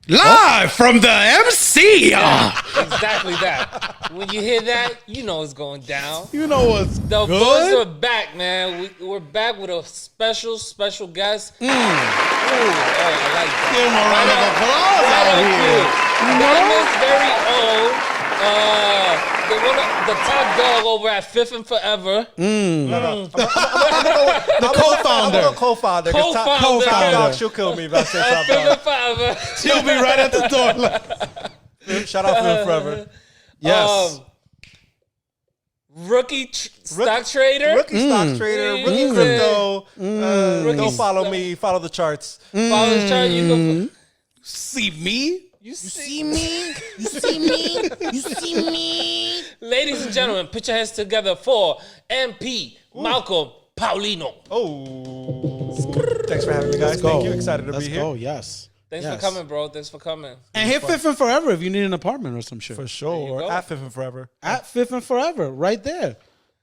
Live from the MC. Exactly that. When you hear that, you know it's going down. You know what's The good? boys are back, man. We're back with a special guest. Ooh, I like that. Give him a round of applause out here. Diamond's very old. The top dog over at Fifth and Forever. The co-founder. I'm a co-founder. Co-founder. Top dog, she'll kill me if I say top Fifth dog. and Forever. She'll be right at the door. Shout out to him forever. Yes. Rookie stock trader. Rookie stock trader, rookie crypto. Don't follow me. Follow the charts. Follow the chart. You go. See me? You see me? You see me? You see me? Ladies and gentlemen, put your hands together for MP Malcolm Paulino. Oh. Thanks for having me, guys. Thank you. Excited to be here. Go, yes. Thanks for coming, bro. Thanks for coming. And hit Fifth and Forever if you need an apartment or some shit. For sure. At Fifth and Forever. At Fifth and Forever, right there.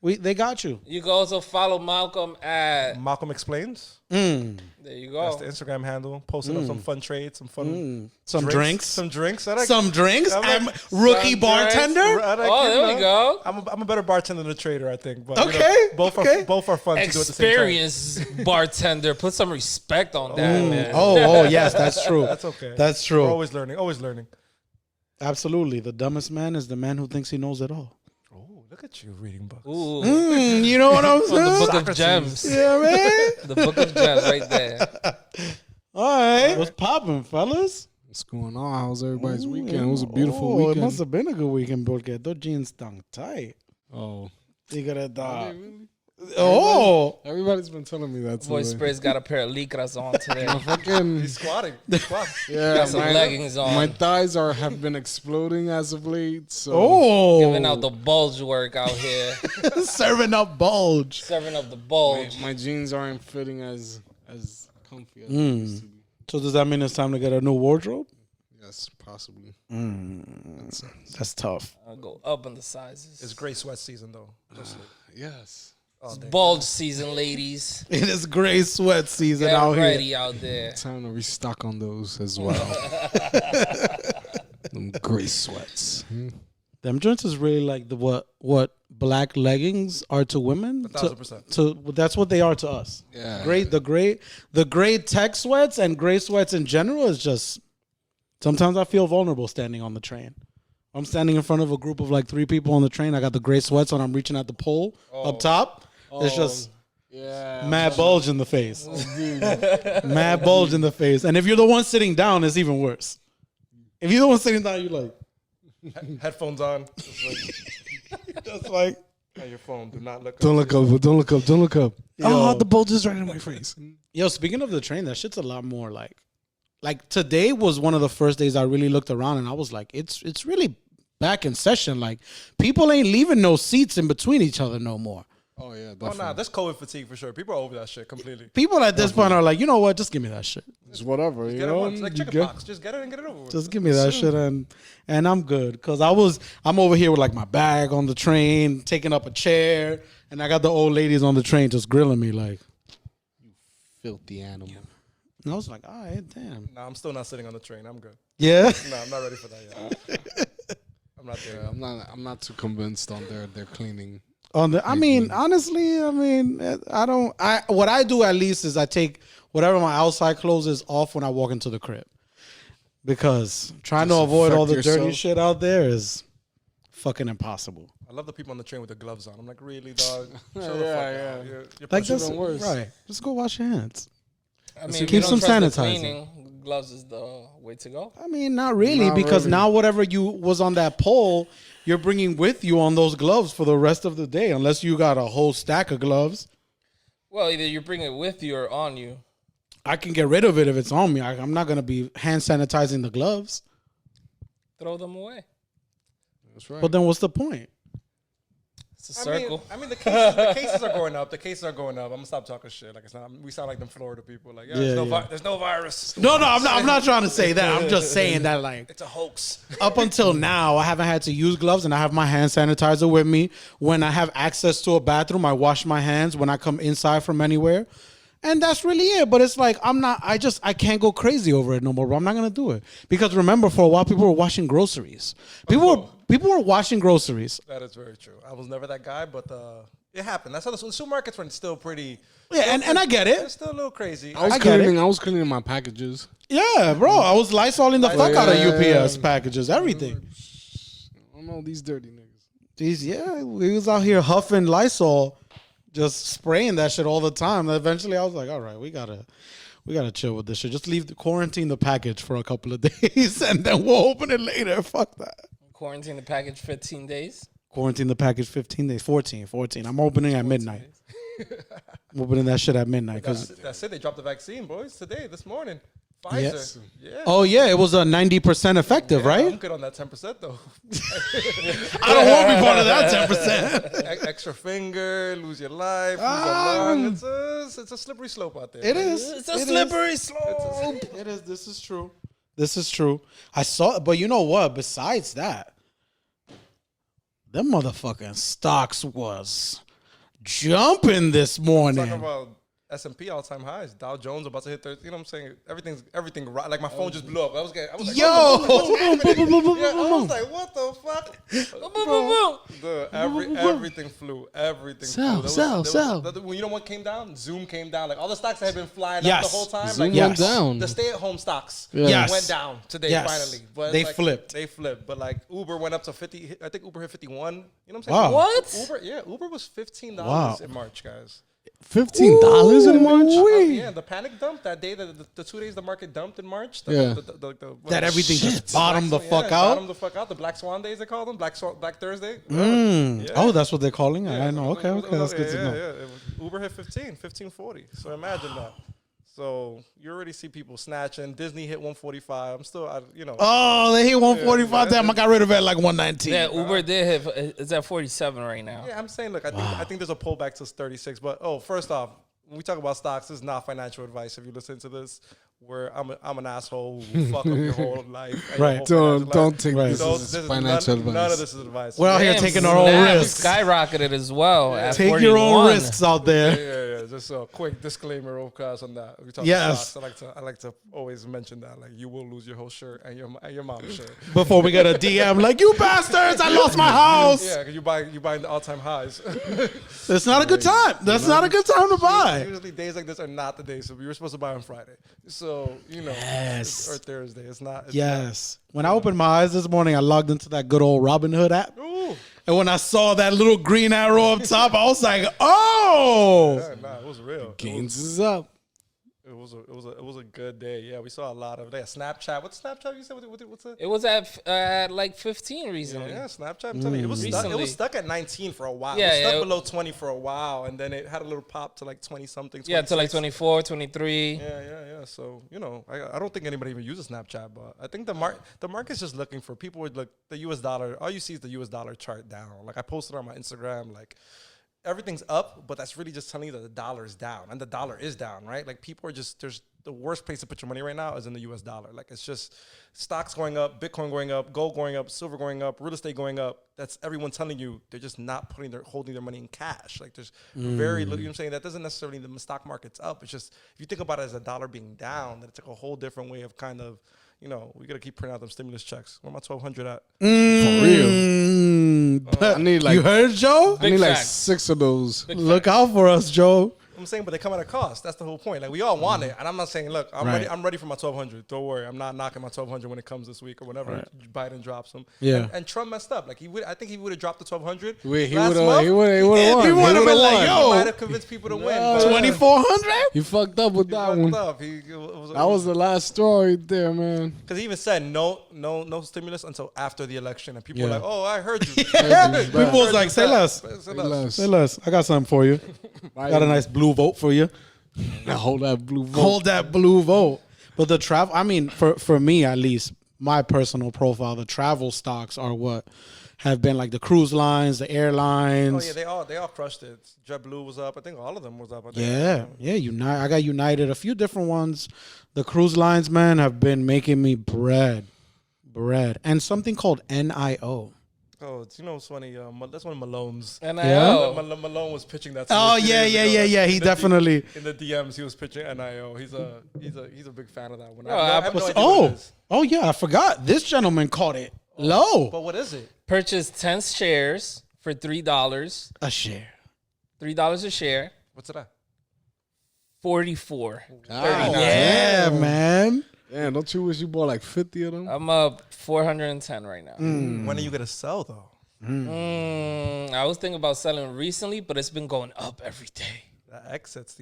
They got you. You can also follow Malcolm at Malcolm Explains. There you go. That's the Instagram handle. Posting up some fun trades, some fun Some drinks. Some drinks. Some drinks. I'm rookie Some bartender. there we go. I'm a better bartender than a trader, I think. But, Okay. Both are fun to do at the same time. Experienced bartender. Put some respect on that, man. Oh, yes, that's true. That's okay. That's true. We're always learning. Always learning. Absolutely. The dumbest man is the man who thinks he knows it all. Oh, look at you reading books. Ooh. You know what I'm The saying? Book of Gems. Yeah, man. The Book of Gems right there. All right. What's popping, fellas? What's going on? How was everybody's weekend? It was a beautiful weekend. It must have been a good weekend porque those jeans están tight. Oh. Tigre da. Really? Oh. Everybody's been telling me that Boy today. Spray's got a pair of Lycras on today. Fucking, He's squatting. yeah, Got some leggings on. my thighs have been exploding as of late. So Oh. Giving out the bulge work out here. Serving up bulge. Serving up the bulge. my jeans aren't fitting as comfy as they used to be. So does that mean it's time to get a new wardrobe? Yes, possibly. That's tough. I'll go up in the sizes. It's gray sweat season, though. Yes. It's bulge season, ladies. It is gray sweat season Get out ready here. out there. Time to restock on those as well. Them gray sweats. Them joints is really like the what black leggings are to women. 1,000%. To that's what they are to us. Yeah. The gray tech sweats and gray sweats in general is just. Sometimes I feel vulnerable standing on the train. I'm standing in front of a group of like 3 people on the train. I got the gray sweats on. I'm reaching at the pole up top. It's just mad bulge in the face. Mad bulge in the face. And if you're the one sitting down, it's even worse. If you're the one sitting down, you're like, Headphones on. just like, Hey, your phone. Do not look. Don't look up. Don't look up. Don't look up. Yo. Oh, the bulge is right in my face. yo, speaking of the train, that shit's a lot more like today was one of the first days I really looked around and I was like, it's really back in session. Like people ain't leaving no seats in between each other no more. Oh, yeah, Oh, definitely. nah. That's COVID fatigue for sure. People are over that shit completely. People at this point are like, you know what? Just give me that shit. It's whatever, you Get it know? once. It's like You chicken get- pox. Just get it and get it over with. Just give me that shit and I'm good. Cause I'm over here with like my bag on the train, taking up a chair, and I got the old ladies on the train just grilling me like. Filthy animal. And I was like, all right, damn. Nah, I'm still not sitting on the train. I'm good. Yeah. Nah, I'm not ready for that yet. I'm not there. Yeah, I'm not too convinced on their cleaning. Honestly, what I do at least is I take whatever my outside clothes is off when I walk into the crib. Because trying to avoid all the dirty shit out there is fucking impossible. I love the people on the train with the gloves on. I'm like, really, dog? Show the fuck Yeah. out. You're Like pushing this, them. worse. right? Just go wash your hands. I mean, Keep if you don't some trust the sanitizer. cleaning, gloves is the way to go. I mean, not really, because really. now whatever you was on that pole, you're bringing with you on those gloves for the rest of the day, unless you got a whole stack of gloves. Well, either you bring it with you or on you. I can get rid of it if it's on me. I'm not going to be hand sanitizing the gloves. Throw them away. That's right. But then what's the point? It's a circle. I mean, the cases are going up. The cases are going up. I'm gonna stop talking shit. Like it's not. We sound like them Florida people. Like, there's no virus. No, I'm not trying to say that. I'm just saying that, like, It's a hoax. up until now, I haven't had to use gloves, and I have my hand sanitizer with me. When I have access to a bathroom, I wash my hands when I come inside from anywhere. And that's really it. But it's like, I can't go crazy over it no more, bro. I'm not going to do it. Because remember, for a while, people were washing groceries. People were washing groceries. That is very true. I was never that guy, but it happened. That's how the supermarkets were still pretty. Yeah, and I get it. It's still a little crazy. I was cleaning my packages. Yeah, bro. I was Lysoling the fuck out of UPS packages, everything. I don't know these dirty niggas. We was out here huffing Lysol, just spraying that shit all the time. Eventually, I was like, all right, we gotta chill with this shit. Just quarantine the package for a couple of days, and then we'll open it later. Fuck that. Quarantine the package 15 days. Quarantine the package 15 days. 14. I'm opening at midnight. I'm opening that shit at midnight. That's it. They dropped the vaccine, boys, this morning. Pfizer. Yeah. Oh, yeah. It was a 90% effective, right? I'm good on that 10%, though. I don't want to be part of that 10%. Extra finger, lose your life, lose a lung. It's a slippery slope out there. It is. It's a slippery slope. It is. This is true. I saw, but you know what? Besides that, them motherfucking stocks was jumping this morning. Talking about S&P all-time highs. Dow Jones about to hit 30. You know what I'm saying? Everything. Like my phone just blew up. I was like, what's happening? Yeah, I was like, what the fuck? Everything flew. Everything flew. Sell. You know what came down? Zoom came down. Like all the stocks that had been flying up the whole time. Zoom like went down. The stay-at-home stocks went down today finally. But they flipped. But like Uber went up to 50. I think Uber hit 51. You know what I'm saying? Wow. What? Uber was $15 in March, guys. $15 in March? Yeah, the panic dump that day, the 2 days the market dumped in March. That everything just bottomed the fuck out. Bottomed the fuck out. The Black Swan days they call them, Black Thursday. Yeah. Oh, that's what they're calling it. I know. Okay, that's good to know. Yeah. Uber hit 15.40. So imagine that. So you already see people snatching. Disney hit 145. I'm still, Oh, they hit 145. Damn, I got rid of it at like 119. Yeah, Uber did hit. It's at 47 right now. Yeah, I'm saying, look, I think there's a pullback to 36. But first off, when we talk about stocks, this is not financial advice. If you listen to this, where I'm an asshole who fuck up your whole life. Right. Don't take this as financial advice. None of this is advice. We're out here taking our own risks. Skyrocketed as well. At Take 41. your own risks out there. Yeah. Just a quick disclaimer, of course, on that. We talk Yes. about stocks. I like to always mention that, like, you will lose your whole shirt and your mom's shirt. Before we get a DM like, you bastards, I lost my house. Yeah, because you buying the all-time highs. It's not a good time. That's not a good time to buy. Usually days like this are not the days. So we were supposed to buy on Friday. So, Yes. or Thursday. It's not. When I opened my eyes this morning, I logged into that good old Robinhood app. Ooh. And when I saw that little green arrow up top, I was like, oh. Yeah, it was real. Gains is up. It was a good day. Yeah, we saw a lot of that. Snapchat. What's Snapchat? You said what's it? It was at like 15 recently. Yeah, Snapchat. I'm telling you, it was stuck at 19 for a while. Yeah, it was stuck below 20 for a while, and then it had a little pop to like 20 something. Yeah, to like 24, 23. Yeah. So I don't think anybody even uses Snapchat, but I think the market's just looking for people with like the U.S. dollar. All you see is the U.S. dollar chart down. Like I posted on my Instagram, like. Everything's up, but that's really just telling you that the dollar is down, and the dollar is down, right? Like people are there's the worst place to put your money right now is in the U.S. dollar. Like it's just stocks going up, Bitcoin going up, gold going up, silver going up, real estate going up. That's everyone telling you they're just not holding their money in cash. Like there's very little, you know what I'm saying? That doesn't necessarily mean the stock market's up. It's just, if you think about it as a dollar being down, then it's like a whole different way of kind of, we got to keep printing out them stimulus checks. Where my 1,200 at? For real. I need you heard, Joe? I need like 6 of those. Look out for us, Joe. I'm saying, but they come at a cost. That's the whole point. Like we all want it, and I'm not saying, look, I'm ready for my 1,200. Don't worry, I'm not knocking my 1,200 when it comes this week or whenever Biden drops them. Yeah. And Trump messed up. Like I think he would have dropped the 1,200. He would last have month. He would have won. He would have been like, He yo, might have convinced people to win. 2,400. He fucked up with that one. That was the last straw right there, man. Because he even said no stimulus until after the election, and people were like, "Oh, I heard you." People was like, "Say less, say less." I got something for you. Got a nice blue vote for you. Now hold that blue vote. Hold that blue vote. But the travel, I mean, for me at least, my personal profile, the travel stocks are what have been like the cruise lines, the airlines. Oh yeah, they all crushed it. JetBlue was up. I think all of them was up. Yeah. I got United, a few different ones. The cruise lines, man, have been making me bread, and something called NIO. Oh, you know what's funny? That's one of Malone's. NIL. Malone was pitching that. To me Oh a few yeah, days yeah, ago. yeah, Like, yeah. He definitely. in the DMs, he was pitching NIL. He's a big fan of that one. No, I have no idea what it is. Oh yeah, I forgot. This gentleman caught it low. But what is it? Purchase 10 shares for $3. A share. $3 a share. What's it at? 44. Yeah, man. Damn, don't you wish you bought like 50 of them? I'm up 410 right now. When are you gonna sell though? I was thinking about selling recently, but it's been going up every day. The exits.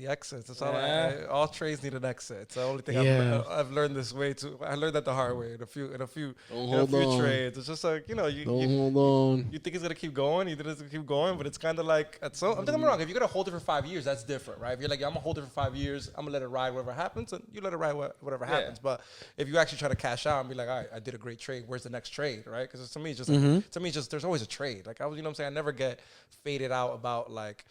That's all. Yeah. All trades need an exit. It's the only thing Yeah. I've learned this way too. I learned that the hard way in a few hold on. trades. It's just like Don't you hold on. you think it's gonna keep going. You think it's gonna keep going, but it's kind of like I'm thinking I'm wrong. If you're gonna hold it for 5 years, that's different, right? If you're like, I'm gonna hold it for 5 years, I'm gonna let it ride whatever happens, and you let it ride whatever happens. But if you actually try to cash out and be like, all right, I did a great trade. Where's the next trade, right? Because to me, it's just there's always a trade. Like you know what I'm saying. I never get faded out about like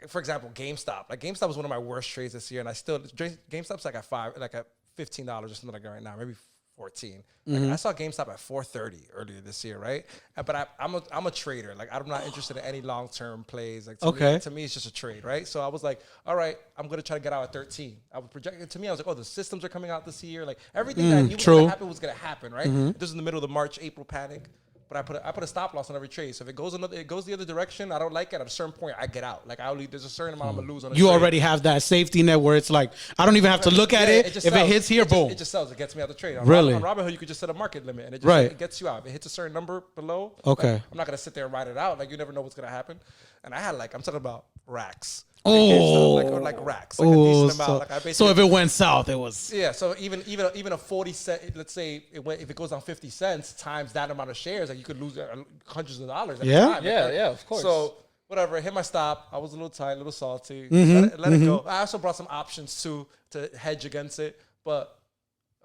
for example, GameStop. Like GameStop was one of my worst trades this year, and GameStop's like at $15 or something like that right now, maybe 14. Like I saw GameStop at 4.30 earlier this year, right? But I'm a trader. Like I'm not interested in any long term plays. Like to me, it's just a trade, right? So I was like, all right, I'm gonna try to get out at 13. I was projecting. To me, I was like, oh, the systems are coming out this year. Like everything that I knew was gonna happen, right? This is in the middle of the March April panic. But I put a stop loss on every trade. So if it goes the other direction, I don't like it. At a certain point, I get out. Like there's a certain amount I'm gonna lose on. You already have that safety net where it's like I don't even have to look at it. If it hits here, boom. It just sells. It gets me out of the trade. On Really? On Robinhood, you could just set a market limit, and it gets you out. If it hits a certain number below, okay. Like, I'm not gonna sit there and ride it out. Like you never know what's gonna happen. And I had I'm talking about racks. Like racks. Like a decent amount. Like I basically, so if it went south, it was. Yeah, so even a 40 cent, let's say if it goes down 50 cents times that amount of shares, like you could lose hundreds of dollars. Every time, Yeah, of course. So whatever, I hit my stop. I was a little tight, a little salty. Let it go. I also brought some options too to hedge against it. But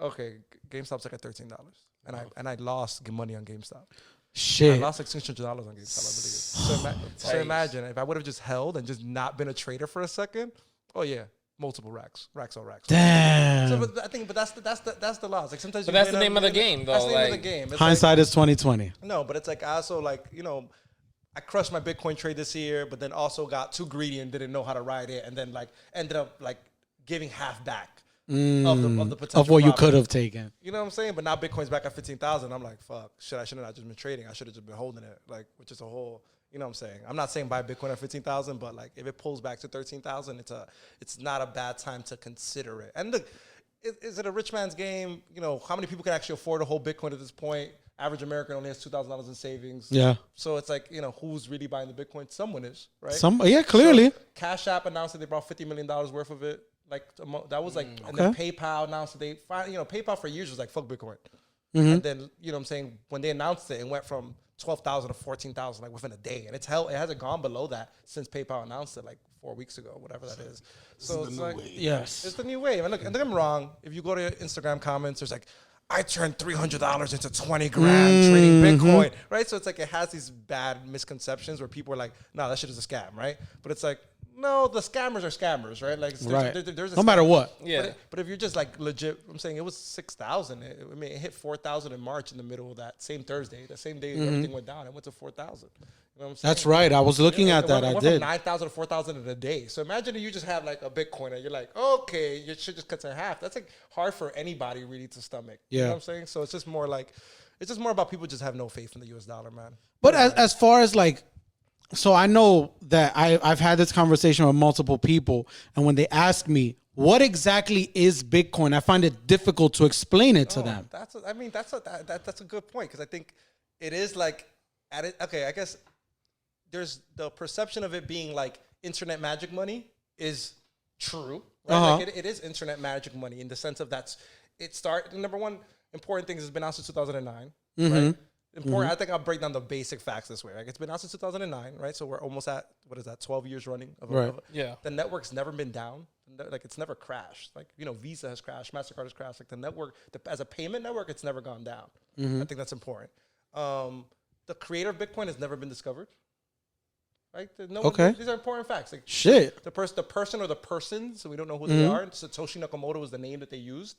okay, GameStop's like at $13, and I lost money on GameStop. Shit. I lost like $600 on GameStop. So imagine if I would have just held and just not been a trader for a second. Oh yeah, multiple racks. Damn. So, but that's the loss. Like sometimes. But that's the name of the game, though. That's the name of the game. It's hindsight is 2020. No, but it's like I also I crushed my Bitcoin trade this year, but then also got too greedy and didn't know how to ride it, and then ended up giving half back. Of the potential of what you profit. could have taken. You know what I'm saying? But now Bitcoin's back at 15,000. I'm like, fuck, I should have not just been trading. I should have just been holding it. Like, which is a whole, you know what I'm saying? I'm not saying buy Bitcoin at 15,000, but like if it pulls back to 13,000, it's not a bad time to consider it. And look, is it a rich man's game? You know, how many people can actually afford to hold Bitcoin at this point? Average American only has $2,000 in savings. Yeah. So it's like, who's really buying the Bitcoin? Someone is, right? Clearly. So Cash App announced that they brought $50 million worth of it. Like that was and then PayPal announced that they PayPal for years was like fuck Bitcoin, and then what I'm saying, when they announced it went from 12,000 to 14,000 like within a day, and it hasn't gone below that since PayPal announced it like 4 weeks ago, whatever that is. So it's like yes, it's the new wave. And look, and don't get me wrong, if you go to Instagram comments, there's like, I turned $300 into 20 grand trading Bitcoin, right? So it's like it has these bad misconceptions where people are like, no, that shit is a scam, right? But it's like, no, the scammers are scammers, right? Like, there's a no matter what. Yeah. But if you're just like legit, I'm saying it was 6,000. I mean, it hit 4,000 in March in the middle of that same Thursday. The same day everything went down, it went to 4,000. You know what I'm saying? That's right. I was looking at that. It I went did. from 9,000 to 4,000 in a day. So imagine if you just have like a Bitcoin and you're like, okay, your shit just cuts in half. That's like hard for anybody really to stomach. Yeah. You know what I'm saying? So it's just more about people just have no faith in the US dollar, man. But as far as like, so I know that I've had this conversation with multiple people, and when they ask me what exactly is Bitcoin, I find it difficult to explain it to them. That's a good point, because I think it is like okay, I guess there's the perception of it being like internet magic money is true, right? Like it is internet magic money in the sense of the number one important thing is it's been out since 2009, right? Important. I think I'll break down the basic facts this way. Like it's been out since 2009, right? So we're almost at 12 years running. Yeah. The network's never been down. Like it's never crashed. Like Visa has crashed, Mastercard has crashed. Like the network, as a payment network, it's never gone down. I think that's important. The creator of Bitcoin has never been discovered. Right? These are important facts. Like shit, the person or the persons, so we don't know who they are. Satoshi Nakamoto was the name that they used.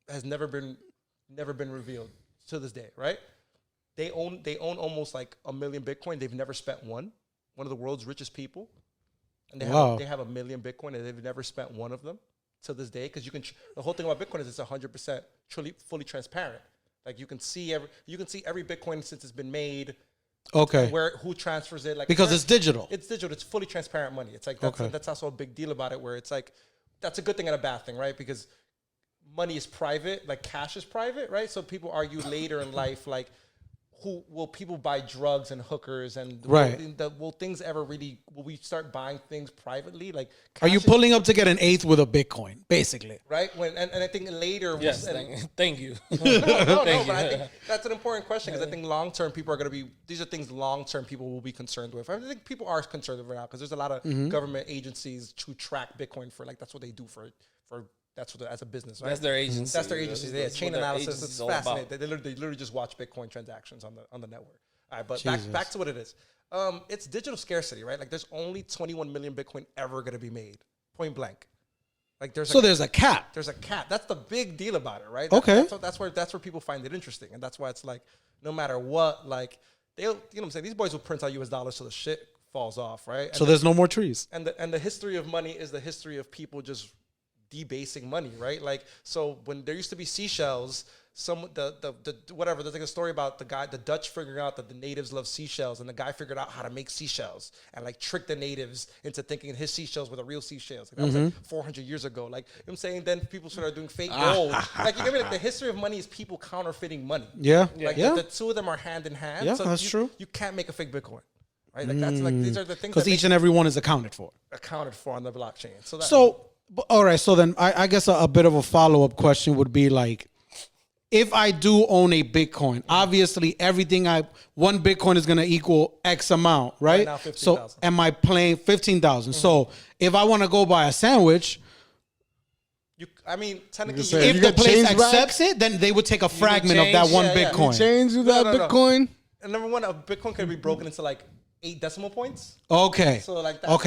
Has never been revealed to this day, right? they own almost like 1 million Bitcoin. They've never spent one. One of the world's richest people, and they have 1 million Bitcoin, and they've never spent one of them to this day. Because the whole thing about Bitcoin is it's 100% fully transparent. Like you can see every Bitcoin since it's been made. Okay. Who transfers it? Like because it's digital. It's digital. It's fully transparent money. It's like that's also a big deal about it. Where it's like that's a good thing and a bad thing, right? Because money is private, like cash is private, right? So people argue later in life, like, will people buy drugs and hookers and will things ever really, will we start buying things privately? Like, are you pulling up to get an eighth with a Bitcoin, basically? Right. And I think later. Yes. Thank you. No, but I think that's an important question because I think long term people are going to be, these are things long term people will be concerned with. I think people are concerned with it now because there's a lot of government agencies to track Bitcoin for, like, that's what they do for that's what as a business, right? That's their agency. That's their agency. Yeah, chain analysis. It's fascinating. They literally just watch Bitcoin transactions on the network. All right, but back to what it is. It's digital scarcity, right? Like there's only 21 million Bitcoin ever going to be made, point blank. Like there's a cap. There's a cap. That's the big deal about it, right? That's where people find it interesting, and that's why it's like no matter what, like they'll, you know what I'm saying? These boys will print out US dollars so the shit falls off, right? And so there's no more trees. And the history of money is the history of people just debasing money, right? Like, so when there used to be seashells, whatever, there's like a story about the Dutch figuring out that the natives love seashells, and the guy figured out how to make seashells and like trick the natives into thinking his seashells were the real seashells. Like, that was like 400 years ago. Like, you know what I'm saying? Then people started doing fake gold. Like, you know what I mean? Like, the history of money is people counterfeiting money. Yeah. Like, the two of them are hand in hand. Yeah, so that's true. You can't make a fake Bitcoin. Right? Like, that's like, these are the things because each and every one is accounted for on the blockchain. All right. So then I guess a bit of a follow-up question would be like, if I do own a Bitcoin, obviously one Bitcoin is going to equal X amount, right? Now 15,000. So am I playing 15,000? So if I want to go buy a sandwich, technically, if the place accepts it, then they would take a fragment of that one Bitcoin. You change that Bitcoin? And number one, a Bitcoin can be broken into like 8 decimal points. Okay. So like that's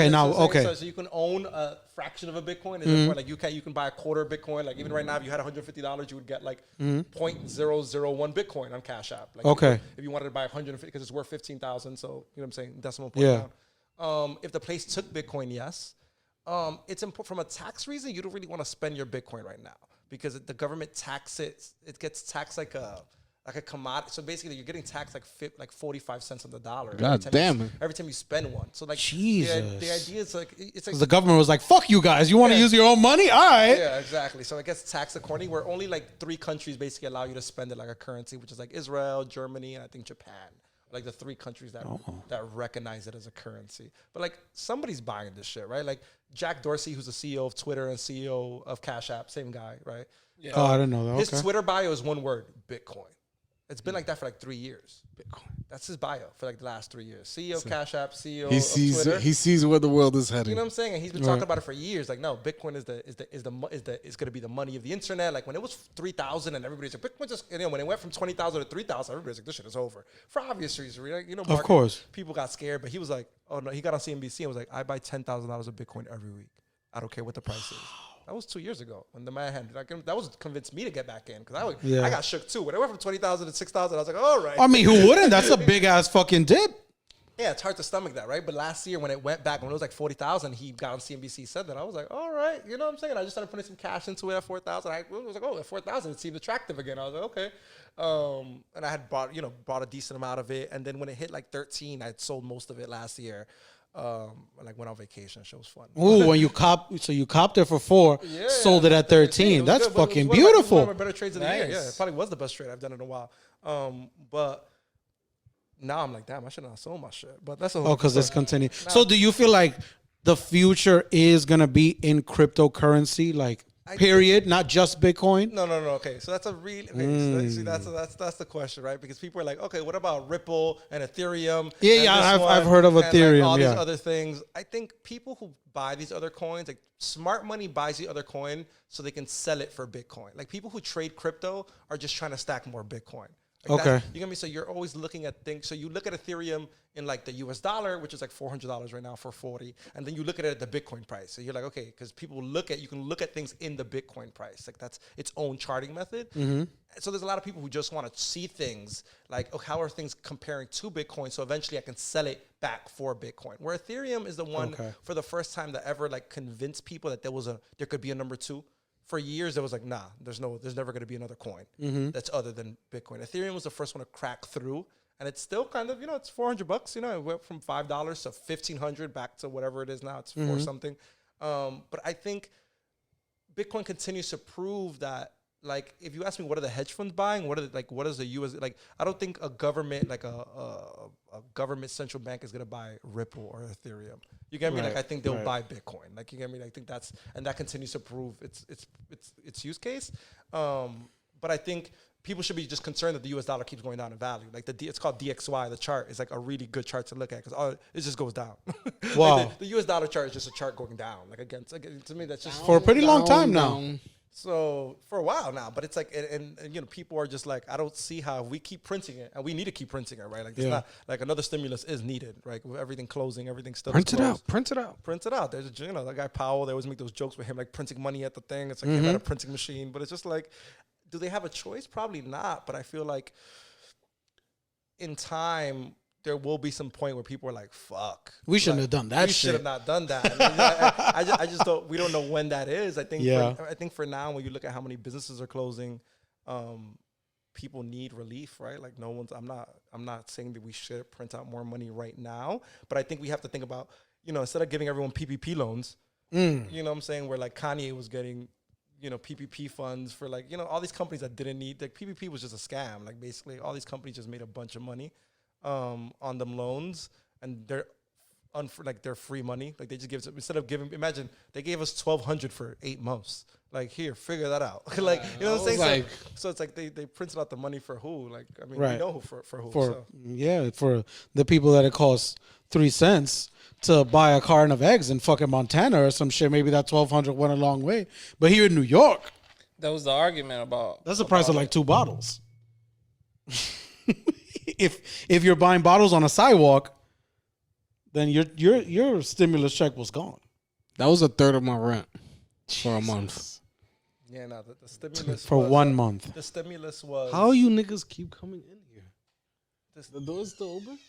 So you can own a fraction of a Bitcoin. Like you can buy a quarter of Bitcoin. Like even right now, if you had $150, you would get like 0.001 Bitcoin on Cash App. Like if you wanted to buy 150 because it's worth 15,000. So you know what I'm saying, decimal point down. If the place took Bitcoin, yes. It's important from a tax reason. You don't really want to spend your Bitcoin right now because the government taxes it. It gets taxed like a commodity. So basically, you're getting taxed like 45 cents on the dollar. God damn it! Every time you spend one. So like, Jesus. the idea is like it's like the government was like, "Fuck you guys! You want to use your own money? All right." Yeah, exactly. So it gets taxed accordingly. Where only like 3 countries basically allow you to spend it like a currency, which is like Israel, Germany, and I think Japan. Like the 3 countries that recognize it as a currency. But like somebody's buying this shit, right? Like Jack Dorsey, who's the CEO of Twitter and CEO of Cash App, same guy, right? Yeah. Oh, I didn't know that. His Twitter bio is one word: Bitcoin. It's been like that for like 3 years. Bitcoin. That's his bio for like the last 3 years. CEO of Cash App, CEO of Twitter. He sees where the world is heading. You know what I'm saying? And he's been talking about it for years. Like, no, Bitcoin is going to be the money of the internet. Like when it was 3,000 and everybody's like, Bitcoin just, you know, when it went from 20,000 to 3,000, everybody's like, this shit is over for obvious reasons. You know, of course, people got scared, but he was like, oh no, he got on CNBC and was like, I buy $10,000 of Bitcoin every week. I don't care what the price is. That was 2 years ago when the man had that was convinced me to get back in because I got shook too. When it went from 20,000 to 6,000, I was like, all right. I mean, who wouldn't? That's a big ass fucking dip. Yeah, it's hard to stomach that, right? But last year when it went back, when it was like 40,000, he got on CNBC, said that. I was like, all right, you know what I'm saying? I just started putting some cash into it at 4,000. I was like, oh, at 4,000, it seemed attractive again. I was like, okay. And I had bought a decent amount of it. And then when it hit like 13, I had sold most of it last year. Like went on vacation. Shit was fun. Ooh, when you copped it for 4, sold it at 13. That's good, fucking beautiful. One of my better trades of the year. Yeah, it probably was the best trade I've done in a while. But now I'm like, damn, I should not have sold my shit. But that's a whole because it's continuing. So do you feel like the future is gonna be in cryptocurrency, like period, not just Bitcoin? No. Okay, so that's a real. See, that's the question, right? Because people are like, okay, what about Ripple and Ethereum? I've heard of Ethereum. Like all these other things. I think people who buy these other coins, like smart money, buys the other coin so they can sell it for Bitcoin. Like people who trade crypto are just trying to stack more Bitcoin. Like okay. You get me? So you're always looking at things. So you look at Ethereum in like the US dollar, which is like $400 right now for 40. And then you look at it at the Bitcoin price. So you're like, okay, because people you can look at things in the Bitcoin price. Like that's its own charting method. Mm-hmm. So there's a lot of people who just want to see things like, oh, how are things comparing to Bitcoin? So eventually I can sell it back for Bitcoin. Where Ethereum is the one for the first time that ever like convinced people that there could be a number 2. For years, it was like, nah, there's never going to be another coin that's other than Bitcoin. Ethereum was the first one to crack through, and it's still kind of, it's $400. It went from $5 to $1,500 back to whatever it is now. It's 4 something. But I think Bitcoin continues to prove that. Like, if you ask me, what are the hedge funds buying? What is the U.S. like? I don't think a government, like a government central bank, is gonna buy Ripple or Ethereum. You get me? Like, I think they'll buy Bitcoin. Like, you get me? I think that continues to prove its use case. But I think people should be just concerned that the U.S. dollar keeps going down in value. Like it's called DXY. The chart is like a really good chart to look at because it just goes down. Wow. Like the U.S. dollar chart is just a chart going down. Like to me, that's just for a pretty long time now. So for a while now, but it's like, and people are just like, I don't see how we keep printing it, and we need to keep printing it, right? Like it's not like another stimulus is needed, right? With everything closing, everything still print it out. There's that guy Powell. They always make those jokes with him, like printing money at the thing. It's like he had a printing machine, but it's just like, do they have a choice? Probably not. But I feel like in time, there will be some point where people are like, fuck. We shouldn't have done that We shit. should have not done that. I just don't, we don't know when that is. I think for now, when you look at how many businesses are closing, people need relief, right? Like I'm not saying that we should print out more money right now, but I think we have to think about, instead of giving everyone PPP loans, you know what I'm saying? Where like Kanye was getting, PPP funds for like, all these companies that didn't need, like PPP was just a scam. Like basically all these companies just made a bunch of money on them loans, and they're they're free money. Like they just give it, instead of giving, imagine they gave us $1,200 for 8 months. Like, here, figure that out. Like, you know what I'm saying? Like, so it's like they printed out the money for who? Like, I mean, Right. we know who for who. For the people that it costs 3 cents to buy a carton of eggs in fucking Montana or some shit. Maybe that $1,200 went a long way. But here in New York, That was the argument about. that's the price of like 2 bottles. If you're buying bottles on a sidewalk, then your stimulus check was gone. that was a third of my rent for a month. Yeah, no, the stimulus For was, 1 month. The stimulus was How you niggas keep coming in here? The door's still open?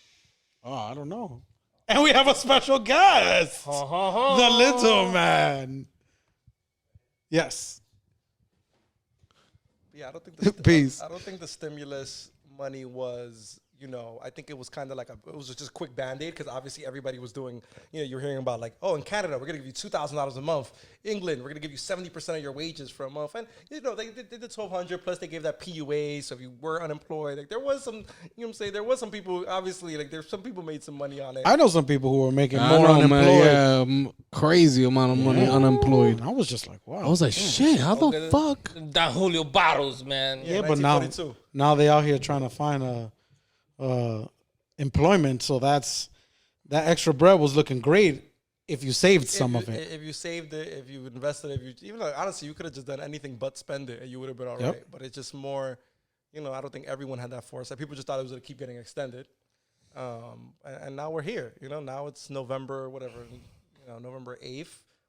Oh, I don't know. And we have a special guest, the little man. Yes. Yeah, I don't think Peace. I don't think the stimulus money was, I think it was kind of like it was just a quick Band-Aid, because obviously everybody was doing, you're hearing about like, oh, in Canada, we're going to give you $2,000 a month. England, we're going to give you 70% of your wages for a month. And, they did the $1,200, plus they gave that PUA, so if you were unemployed, like there was some, there was some people, obviously, like there's some people made some money on it. I know some people who were making I more know, unemployed. man. Yeah, crazy amount of money unemployed. I was just like, wow. I was like, shit, how the fuck? Don Julio bottles, man. Yeah, but now they out here trying to find employment. So that extra bread was looking great if you saved some of it. If you saved it, if you invested, honestly, you could have just done anything but spend it, and you would have been all right. But it's just more, I don't think everyone had that foresight. People just thought it was going to keep getting extended. And now we're here. Now it's November, whatever. November 8th.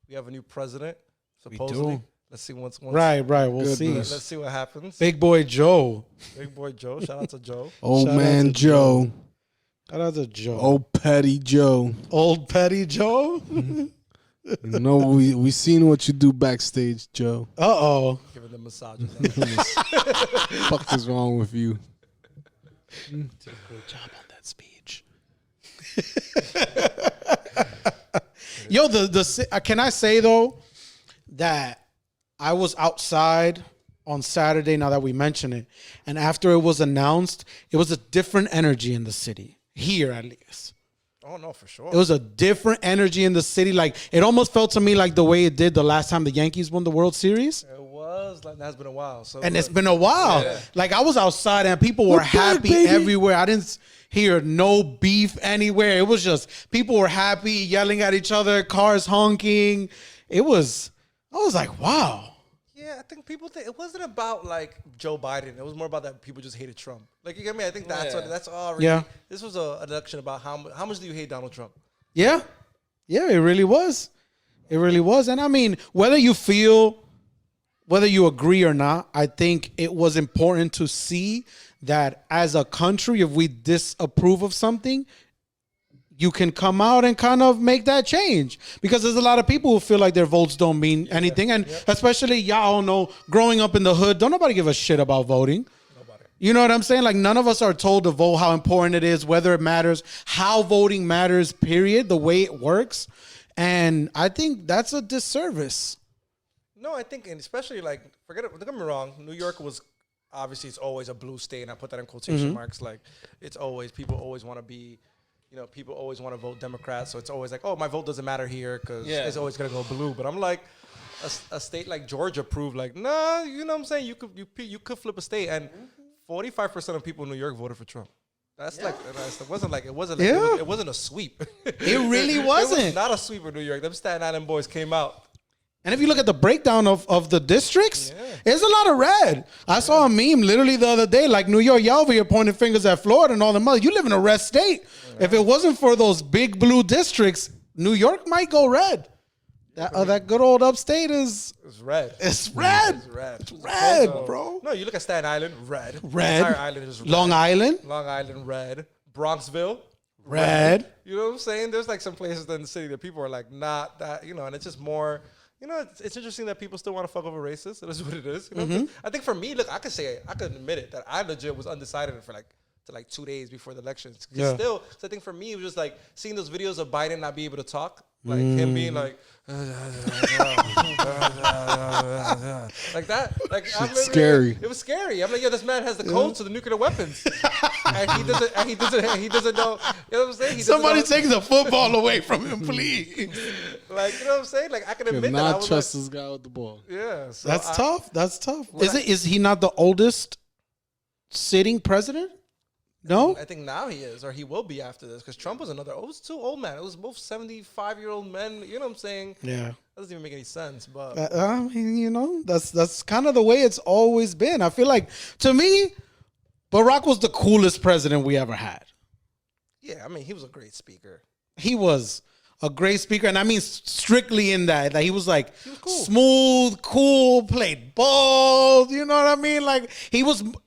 We have a new president, supposedly. We do. Let's see once. Right. We'll see. Let's see what happens. Big boy Joe. Big boy Joe. Shout out to Joe. Old Shout man out to Joe. Shout out to Joe. Old petty Joe. Old petty Joe. We seen what you do backstage, Joe. Uh-oh. Giving them massages. Fuck is wrong with you? Did a great job on that speech. Yo, can I say though that I was outside on Saturday, now that we mention it, and after it was announced, it was a different energy in the city, here at least. Oh, no, for sure. It was a different energy in the city. Like, it almost felt to me like the way it did the last time the Yankees won the World Series. It was. Like, that's been a while. And it's been a while. Yeah. Like, I was outside and people were happy everywhere. I didn't hear no beef anywhere. It was just people were happy, yelling at each other, cars honking. I was like, wow. Yeah, I think people think it wasn't about like Joe Biden. It was more about that people just hated Trump. Like, you get me? I think that's all. Really, Yeah. This was an election about how much do you hate Donald Trump? Yeah. Yeah, it really was. It really was. And I mean, whether you feel whether you agree or not, I think it was important to see that as a country, if we disapprove of something, you can come out and kind of make that change, because there's a lot of people who feel like their votes don't mean anything. And especially y'all know, growing up in the hood, don't nobody give a shit about voting. Nobody. You know what I'm saying? Like, none of us are told to vote, how important it is, whether it matters, how voting matters, period, the way it works. And I think that's a disservice. No, I think, and especially like, don't get me wrong, New York was, obviously it's always a blue state, and I put that in quotation marks. Like, it's always, people always want to be, people always want to vote Democrat, so it's always like, oh, my vote doesn't matter here because it's always gonna go blue. But I'm like, a state like Georgia proved like, nah, you know what I'm saying? You could flip a state, and 45% of people in New York voted for Trump. It wasn't a sweep. It really wasn't. It was not a sweep in New York. Them Staten Island boys came out. And if you look at the breakdown of the districts, there's a lot of red. I saw a meme literally the other day, like, New York, y'all over here pointing fingers at Florida and all the mother. You live in a red state. If it wasn't for those big blue districts, New York might go red. That good old upstate is... It's red. It's red. It's red. It's red, bro. No, you look at Staten Island, red. Red. The entire island is red. Long Island, red. Bronxville, red. You know what I'm saying? There's like some places in the city that people are like, not that, and it's just more... it's interesting that people still want to fuck over racists. It is what it is. I think for me, look, I could admit it, that I legit was undecided for like 2 days before the elections. So I think for me, it was just like seeing those videos of Biden not be able to talk, like him being like, like that. Like, it's scary. It was scary. I'm like, this man has the code to the nuclear weapons, and he doesn't know. You know what I'm saying? Somebody take the football away from him, please. Like, you know what I'm saying? Like, I can admit that I not was trust this guy with the ball. Yeah, so that's tough. That's tough. Is he not the oldest sitting president? No, I think now he is, or he will be after this, because Trump was another. It was two old men. It was both 75-year-old men. You know what I'm saying? Yeah, that doesn't even make any sense. But I mean, that's kind of the way it's always been. I feel like, to me, Barack was the coolest president we ever had. Yeah, I mean, he was a great speaker. He was a great speaker, and I mean strictly in that he was like smooth, cool, played ball. You know what I mean? Like,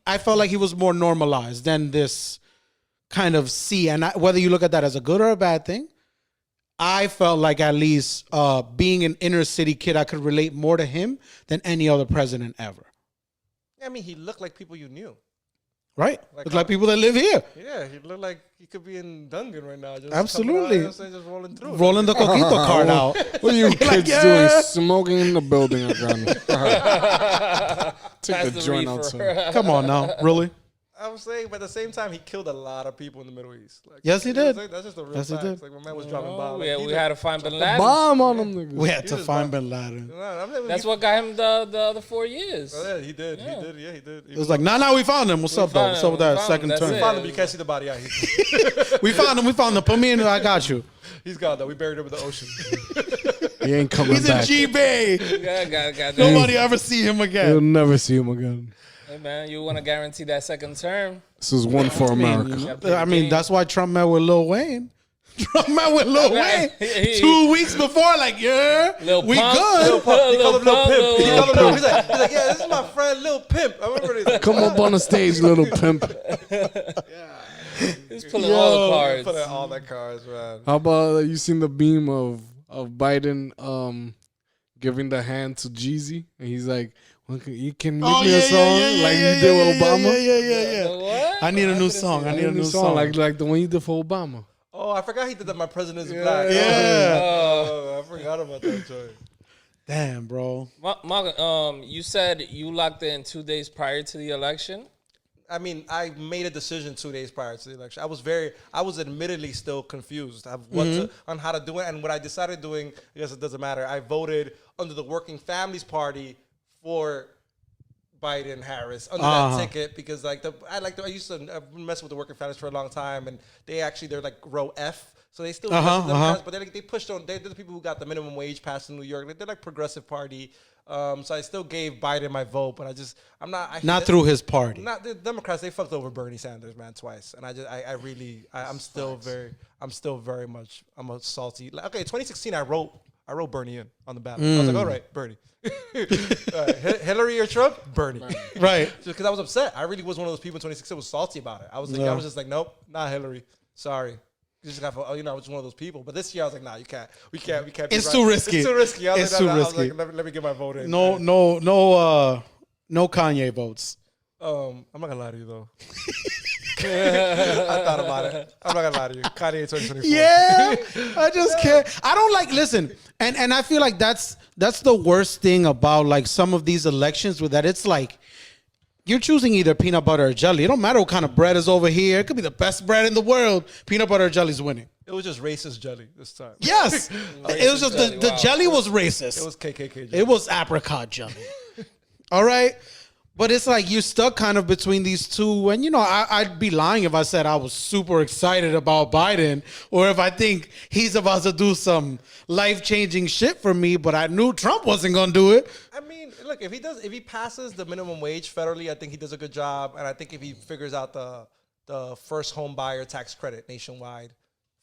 I felt like he was more normalized than this kind of and whether you look at that as a good or a bad thing, I felt like at least being an inner city kid, I could relate more to him than any other president ever. I mean, he looked like people you knew. Right. Look like people that live here. Yeah, he looked like he could be in Dungan right now. Just absolutely. Just rolling through. Rolling the Coquito card out. What are you kids doing? Smoking in the building again. Take the joint outside. Come on now. Really? I was saying, but at the same time, he killed a lot of people in the Middle East. Like, yes, he did. That's just a real fact. Like, my man was dropping bombs. Yeah, we had to find Bin Laden. Bomb on them niggas. We had to find Bin Laden. That's what got him the other 4 years. Oh, yeah, he did. He did. Yeah, he did. It was like, nah, we found him. What's up, though? What's up with that second turn? We found him, but you can't see the body. Yeah, we found him. Put me in. I got you. He's gone, though. We buried him in the ocean. He ain't coming back. He's in G-Bay. Got Nobody ever see him again. You'll never see him again. Hey, man, you want to guarantee that second term? This is one for America. I mean, that's why Trump met with Lil Wayne. Wayne 2 weeks before, like, we good. He called him Lil Pimp. He's like, yeah, this is my friend Lil Pimp. I remember this. Come up on the stage, little pimp. He's pulling all the cards. Pulling all the cards, man. How about you seen the beam of Biden giving the hand to Jeezy, and he's like, you can make me a song like you did with Obama. Yeah. What? I need a new song. I need a new song like the one you did for Obama. Oh, I forgot he did that. My President is Black. Yeah. Oh, I forgot about that joint. Damn, bro. Morgan, you said you locked in 2 days prior to the election. I mean, I made a decision 2 days prior to the election. I was admittedly still confused on how to do it. And what I decided doing, I guess it doesn't matter. I voted under the Working Families Party for Biden Harris under that ticket, because I used to mess with the Working Families for a long time, and they're like row F, so they still but they pushed on. They're the people who got the minimum wage passed in New York. They're like progressive party. So I still gave Biden my vote, but I'm not through his party. Not the Democrats. They fucked over Bernie Sanders, man, twice, and I'm still very much. I'm a salty. Okay, 2016, I wrote I wrote Bernie in on the ballot. I was like, all right, Bernie. Hillary or Trump? Bernie. Right. Just because I was upset. I really was one of those people in 2016 was salty about it. I was like, I was just like, nope, not Hillary. Sorry. You just got, I was one of those people. But this year I was like, nah, you can't. We can't. It's too risky. It's too risky. I was It's too like, risky. let me get my vote in. No Kanye votes. I'm not gonna lie to you though. I thought about it. I'm not gonna lie to you. Kanye 2024. Yeah, I just can't. I don't like. Listen, and I feel like that's the worst thing about like some of these elections with that it's like you're choosing either peanut butter or jelly. It don't matter what kind of bread is over here. It could be the best bread in the world. Peanut butter or jelly's winning. It was just racist jelly this time. Yes, it was just the jelly was racist. It was KKK jelly. It was apricot jelly. All right. But it's like you're stuck kind of between these two. And, you know, I'd be lying if I said I was super excited about Biden or if I think he's about to do some life-changing shit for me, but I knew Trump wasn't going to do it. I mean, look, if he passes the minimum wage federally, I think he does a good job. And I think if he figures out the first home buyer tax credit nationwide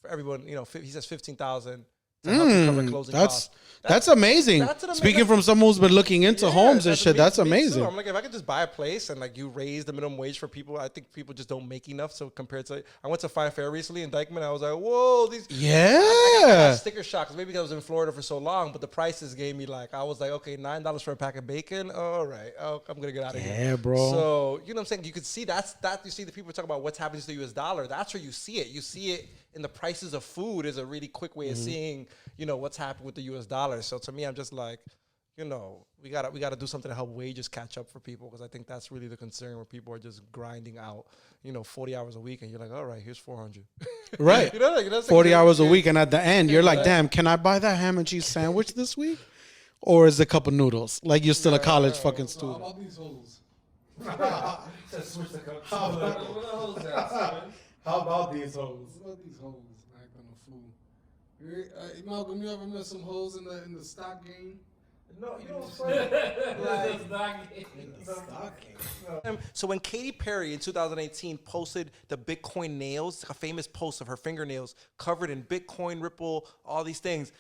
for everyone, you know, he says $15,000 to help you cover closing costs. That's amazing. Speaking from someone who's been looking into homes and shit, that's amazing. I'm like, if I could just buy a place and like you raise the minimum wage for people, I think people just don't make enough. So compared to, I went to Fine Fair recently in Dyckman. I was like, whoa, these. I got sticker shock because maybe because I was in Florida for so long, but the prices gave me like, I was like, okay, $9 for a pack of bacon. All right, I'm gonna get out of here. Yeah, bro. So you know what I'm saying? You could see that you see the people talk about what's happening to the U.S. dollar. That's where you see it. You see it in the prices of food is a really quick way of seeing, you know, what's happening with the U.S. dollar. So to me, I'm just like, you know, we gotta do something to help wages catch up for people because I think that's really the concern where people are just grinding out, you know, 40 hours a week and you're like, all right, here's 400. Right. You know, like, 40 hours a week and at the end you're like, damn, can I buy that ham and cheese sandwich this week? Or is it a cup of noodles? Like you're still a college fucking student. How about these hoes? How about these hoes? What about these hoes acting a fool? Malcolm, you ever met some hoes in the stock game? No, you know what's funny? So when Katy Perry in 2018 posted the Bitcoin nails, a famous post of her fingernails covered in Bitcoin, Ripple, all these things,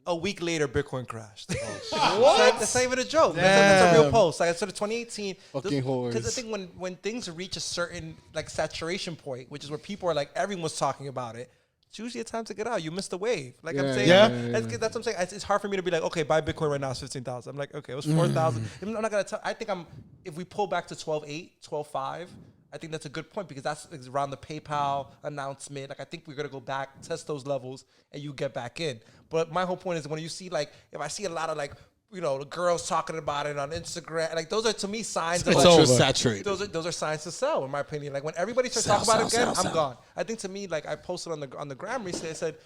a week later Bitcoin crashed. What? That's not even a joke. That's a real post. Like I said, 2018. Fucking whores. Because I think when things reach a certain like saturation point, which is where people are like everyone's talking about it. It's usually a time to get out. You missed the wave. Like I'm saying, that's what I'm saying. It's hard for me to be like, okay, buy Bitcoin right now. It's 15,000. I'm like, okay, it was 4,000. I'm not gonna tell. I think if we pull back to 12.8, 12.5, I think that's a good point because that's around the PayPal announcement. Like I think we're gonna go back, test those levels, and you get back in. But my whole point is when you see like, if I see a lot of like, you know, the girls talking about it on Instagram, like those are to me signs of like, saturated. Those are signs to sell, in my opinion. Like when everybody starts talking about it again, I'm gone. I think to me, like I posted on the gram recently, I said,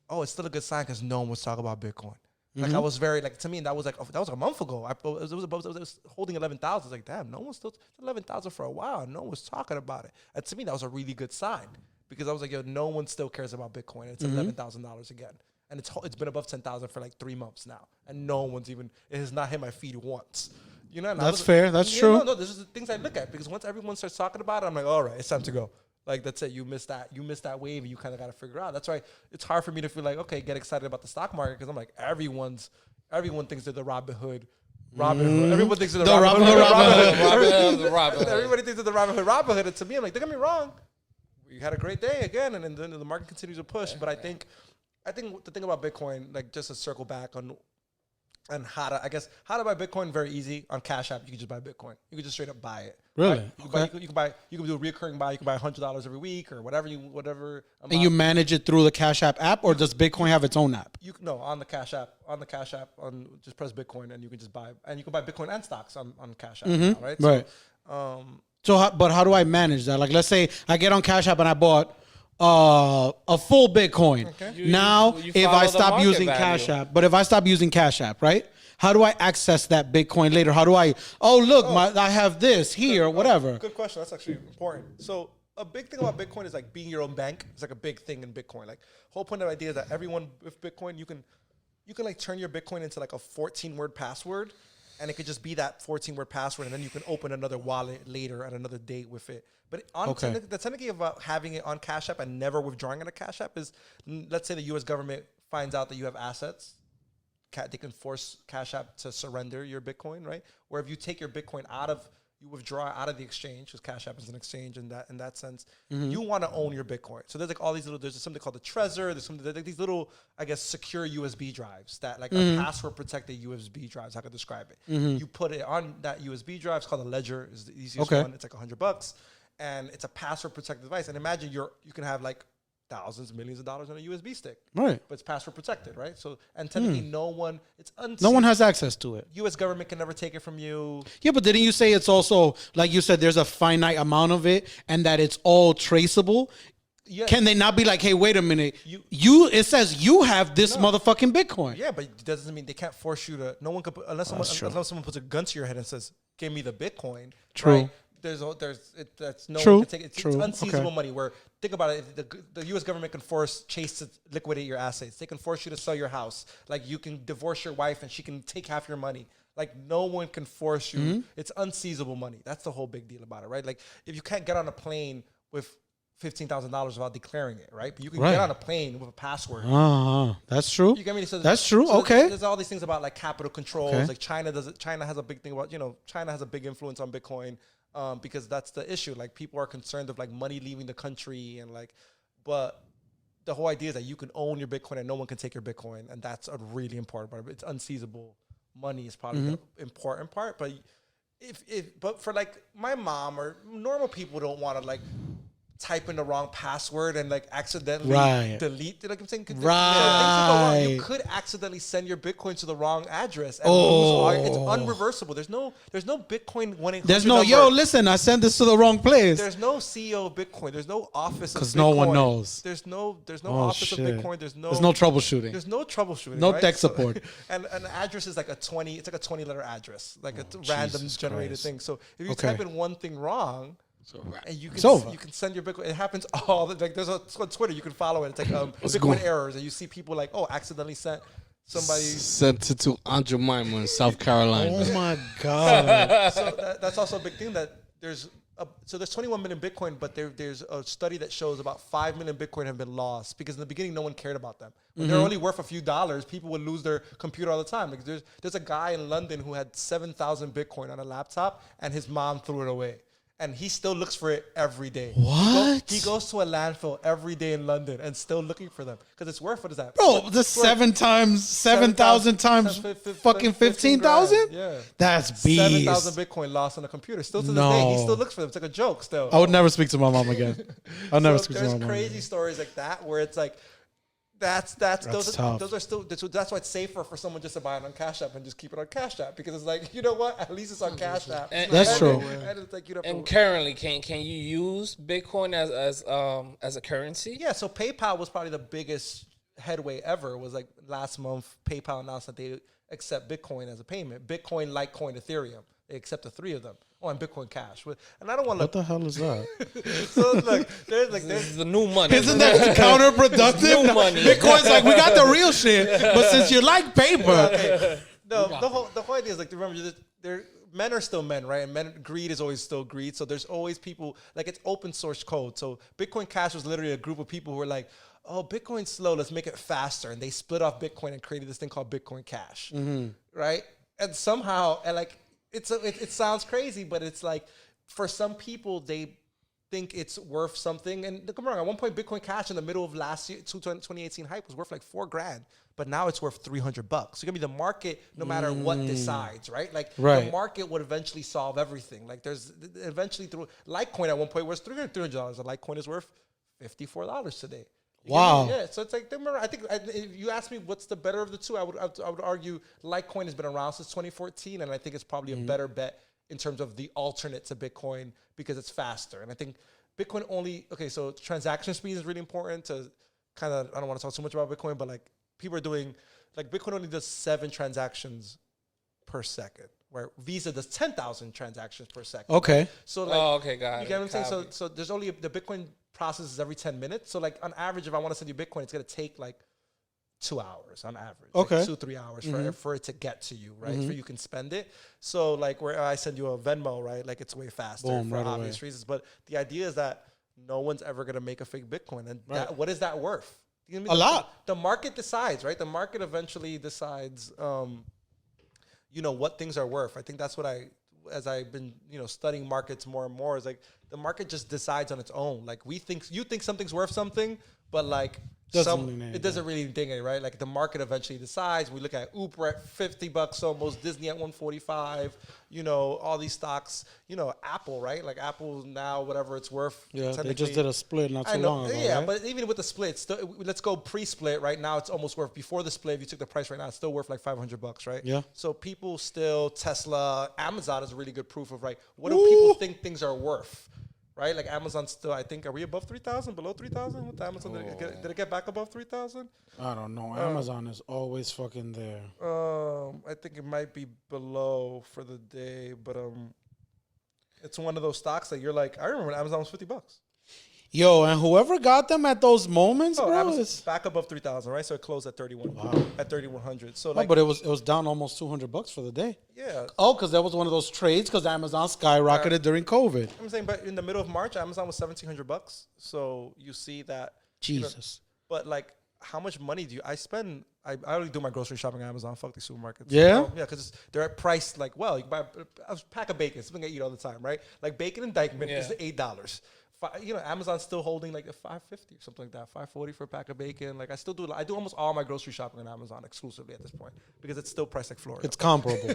"Oh, it's still a good sign because no one was talking about Bitcoin." Like I was very like to me that was like that was a month ago. It was holding 11,000. I was like, damn, no one's still 11,000 for a while. No one was talking about it. And to me, that was a really good sign because I was like, yo, no one still cares about Bitcoin. It's $11,000 again. And it's been above 10,000 for like 3 months now, and no one's even. It has not hit my feed once. You know, that's fair. That's true. No, this is the things I look at because once everyone starts talking about it, I'm like, all right, it's time to go. Like that's it. You missed that. You missed that wave, and you kind of got to figure out. That's why it's hard for me to feel like okay, get excited about the stock market because I'm like everyone thinks they're the Robin Hood. Everyone thinks they're the Robin Hood. Everybody thinks they're the Robin Hood. And to me, I'm like, don't get me wrong. We had a great day again, and then the market continues to push. But I think the thing about Bitcoin, like just to circle back on how to buy Bitcoin, very easy. On Cash App, you can just buy Bitcoin. You can just straight up buy it. Really? Right? You can do a recurring buy. You can buy $100 every week or whatever. And you manage it through the Cash App app, or does Bitcoin have its own app? On the Cash App. Just press Bitcoin and you can just buy. And you can buy Bitcoin and stocks on Cash App. Now, right? Right. So, but how do I manage that? Like, let's say I get on Cash App and I bought a full Bitcoin. Okay. Now, if I stop using Cash App, but if I stop using Cash App, right? How do I access that Bitcoin later? How do I? I have this here, whatever. Good question. That's actually important. So a big thing about Bitcoin is like being your own bank. It's like a big thing in Bitcoin. Like whole point of the idea is that everyone with Bitcoin, you can like turn your Bitcoin into like a 14-word password, and it could just be that 14-word password, and then you can open another wallet later at another date with it. But the technique about having it on Cash App and never withdrawing on a Cash App is, let's say the U.S. government finds out that you have assets. they can force Cash App to surrender your Bitcoin, right? Where if you take your Bitcoin you withdraw out of the exchange, because Cash App is an exchange in that sense. You want to own your Bitcoin. So there's like all these there's something called the Trezor. There's like these little, I guess, secure USB drives that like are password protected USB drives. How can I describe it? You put it on that USB drive. It's called a Ledger. Is the easiest one. It's like $100, and it's a password protected device. And imagine you can have like thousands, millions of dollars on a USB stick. Right. But it's password protected, right? So, and technically no one has access to it. U.S. government can never take it from you. Yeah, but didn't you say it's also, like you said, there's a finite amount of it and that it's all traceable? Yeah. Can they not be like, hey, wait a minute, it says you have this motherfucking Bitcoin. Yeah, but it doesn't mean they can't force you to, no one could, unless someone puts a gun to your head and says, give me the Bitcoin. True. Right? That's no one can take it. It's unseizable money. Where think about it, the U.S. government can force Chase to liquidate your assets. They can force you to sell your house. Like you can divorce your wife and she can take half your money. Like no one can force you. It's unseizable money. That's the whole big deal about it, right? Like if you can't get on a plane with $15,000 without declaring it, right? But you can get on a plane with a password. That's true. You get me? So that's true. So okay. There's all these things about like capital controls. Okay. Like China does it. China has a big thing about China has a big influence on Bitcoin. Because that's the issue. Like people are concerned of like money leaving the country and like, but the whole idea is that you can own your Bitcoin and no one can take your Bitcoin, and that's a really important part. It's unseizable money is probably the important part. But but for like my mom or normal people don't want to like type in the wrong password and like accidentally delete. Like I'm saying, you could accidentally send your Bitcoin to the wrong address. And it's unreversible. There's no Bitcoin 1-800. There's no listen. I sent this to the wrong place. There's no CEO of Bitcoin. There's no office of Bitcoin. Because no one knows. There's no office of Bitcoin. There's no troubleshooting. There's no troubleshooting. No tech support. And an address is like it's like a 20-letter address, like a random generated thing. So if you type in one thing wrong. And you can send your Bitcoin. It happens all the like. There's it's on Twitter. You can follow it. It's like Bitcoin errors, and you see people like, accidentally sent sent it to Aunt Jemima in South Carolina. Oh my god! So that's also a big thing that there's 21 million Bitcoin, but there's a study that shows about 5 million Bitcoin have been lost because in the beginning no one cared about them. When they're only worth a few dollars, people would lose their computer all the time. Like there's a guy in London who had 7,000 Bitcoin on a laptop, and his mom threw it away. And he still looks for it every day. What? He goes to a landfill every day in London and still looking for them. Because it's worth, what is that? Bro, the 7,000 times fucking 15,000? Yeah. That's beast. 7,000 Bitcoin lost on a computer. Still to this day, he still looks for them. It's like a joke still. I would never speak to my mom again. I'll never speak to my mom again. There's crazy stories like that where it's like, those are still that's why it's safer for someone just to buy it on Cash App and just keep it on Cash App, because it's like, you know what, at least it's on Cash App. That's true. And it's like, and currently, can you use Bitcoin as a currency? Yeah, so PayPal was probably the biggest headway ever. It was like last month PayPal announced that they accept Bitcoin as a payment. Bitcoin, Litecoin, Ethereum. They accept the three of them. Oh, and Bitcoin Cash. And I don't want to. What the hell is that? So look, there's the new money. Isn't that counterproductive? New money. Bitcoin's like, we got the real shit, but since you like paper, no. The whole idea is like, remember, men are still men, right? And greed is always still greed. So there's always people, like, it's open source code. So Bitcoin Cash was literally a group of people who were like, oh, Bitcoin's slow, let's make it faster. And they split off Bitcoin and created this thing called Bitcoin Cash, right? And somehow, and like, it sounds crazy, but it's like, for some people, they think it's worth something. And don't get me wrong, at one point, Bitcoin Cash in the middle of last year, 2018 hype, was worth like $4,000, but now it's worth $300. So gonna be the market, no matter what decides, right? Like the market would eventually solve everything. Like there's eventually through Litecoin at one point was $300. A Litecoin is worth $54 today. Wow. Yeah, so it's like, I think if you ask me what's the better of the two, I would argue Litecoin has been around since 2014, and I think it's probably a better bet in terms of the alternate to Bitcoin because it's faster. And I think Bitcoin so transaction speed is really important to kind of, I don't want to talk too much about Bitcoin, but like people are doing, like Bitcoin only does 7 transactions per second, where Visa does 10,000 transactions per second. Okay. Right? So like, okay, got you get what I'm saying? So there's only, the Bitcoin processes every 10 minutes. So like on average, if I want to send you Bitcoin, it's going to take like 2 hours on average. Okay. Like 2-3 hours for it to get to you, right? So you can spend it. So like where I send you a Venmo, right? Like it's way faster for obvious reasons. But the idea is that no one's ever going to make a fake Bitcoin. And what is that worth? You know what I A mean? lot. The market decides, right? The market eventually decides, what things are worth. I think that's what as I've been, studying markets more and more, is like the market just decides on its own. Like you think something's worth something, but like it doesn't really ding it, right? Like the market eventually decides. We look at Uber at $50 almost, Disney at 145. All these stocks. Apple, right? Like Apple now, whatever it's worth. Yeah, they just did a split not too long ago. Yeah, right? but even with the split, let's go pre-split. Right now, it's almost worth. Before the split, if you took the price right now, it's still worth like $500, right? Yeah. So people still Tesla, Amazon is a really good proof of what do people think things are worth. Right, like Amazon still. I think, are we above 3,000? Below 3,000 with Amazon? Did it get back above 3,000? I don't know. Amazon is always fucking there. I think it might be below for the day, but it's one of those stocks that you're like. I remember when Amazon was $50. Yo, and whoever got them at those moments, bro, Amazon's back above 3,000, right? So it closed at 31. Wow. At 3,100. So but it was down almost $200 for the day. Yeah. Oh, because that was one of those trades because Amazon skyrocketed during COVID. I'm saying, but in the middle of March, Amazon was $1,700. So you see that. Jesus. But like, how much money do I spend? I already do my grocery shopping on Amazon. Fuck these supermarkets. Yeah? Yeah, because they're at price like, you can buy a pack of bacon. Something I eat all the time, right? Like bacon and Dyckman is $8. Amazon's still holding like a $5.50 or something like that, $5.40 for a pack of bacon. Like I do almost all my grocery shopping on Amazon exclusively at this point because it's still priced like Florida. It's comparable.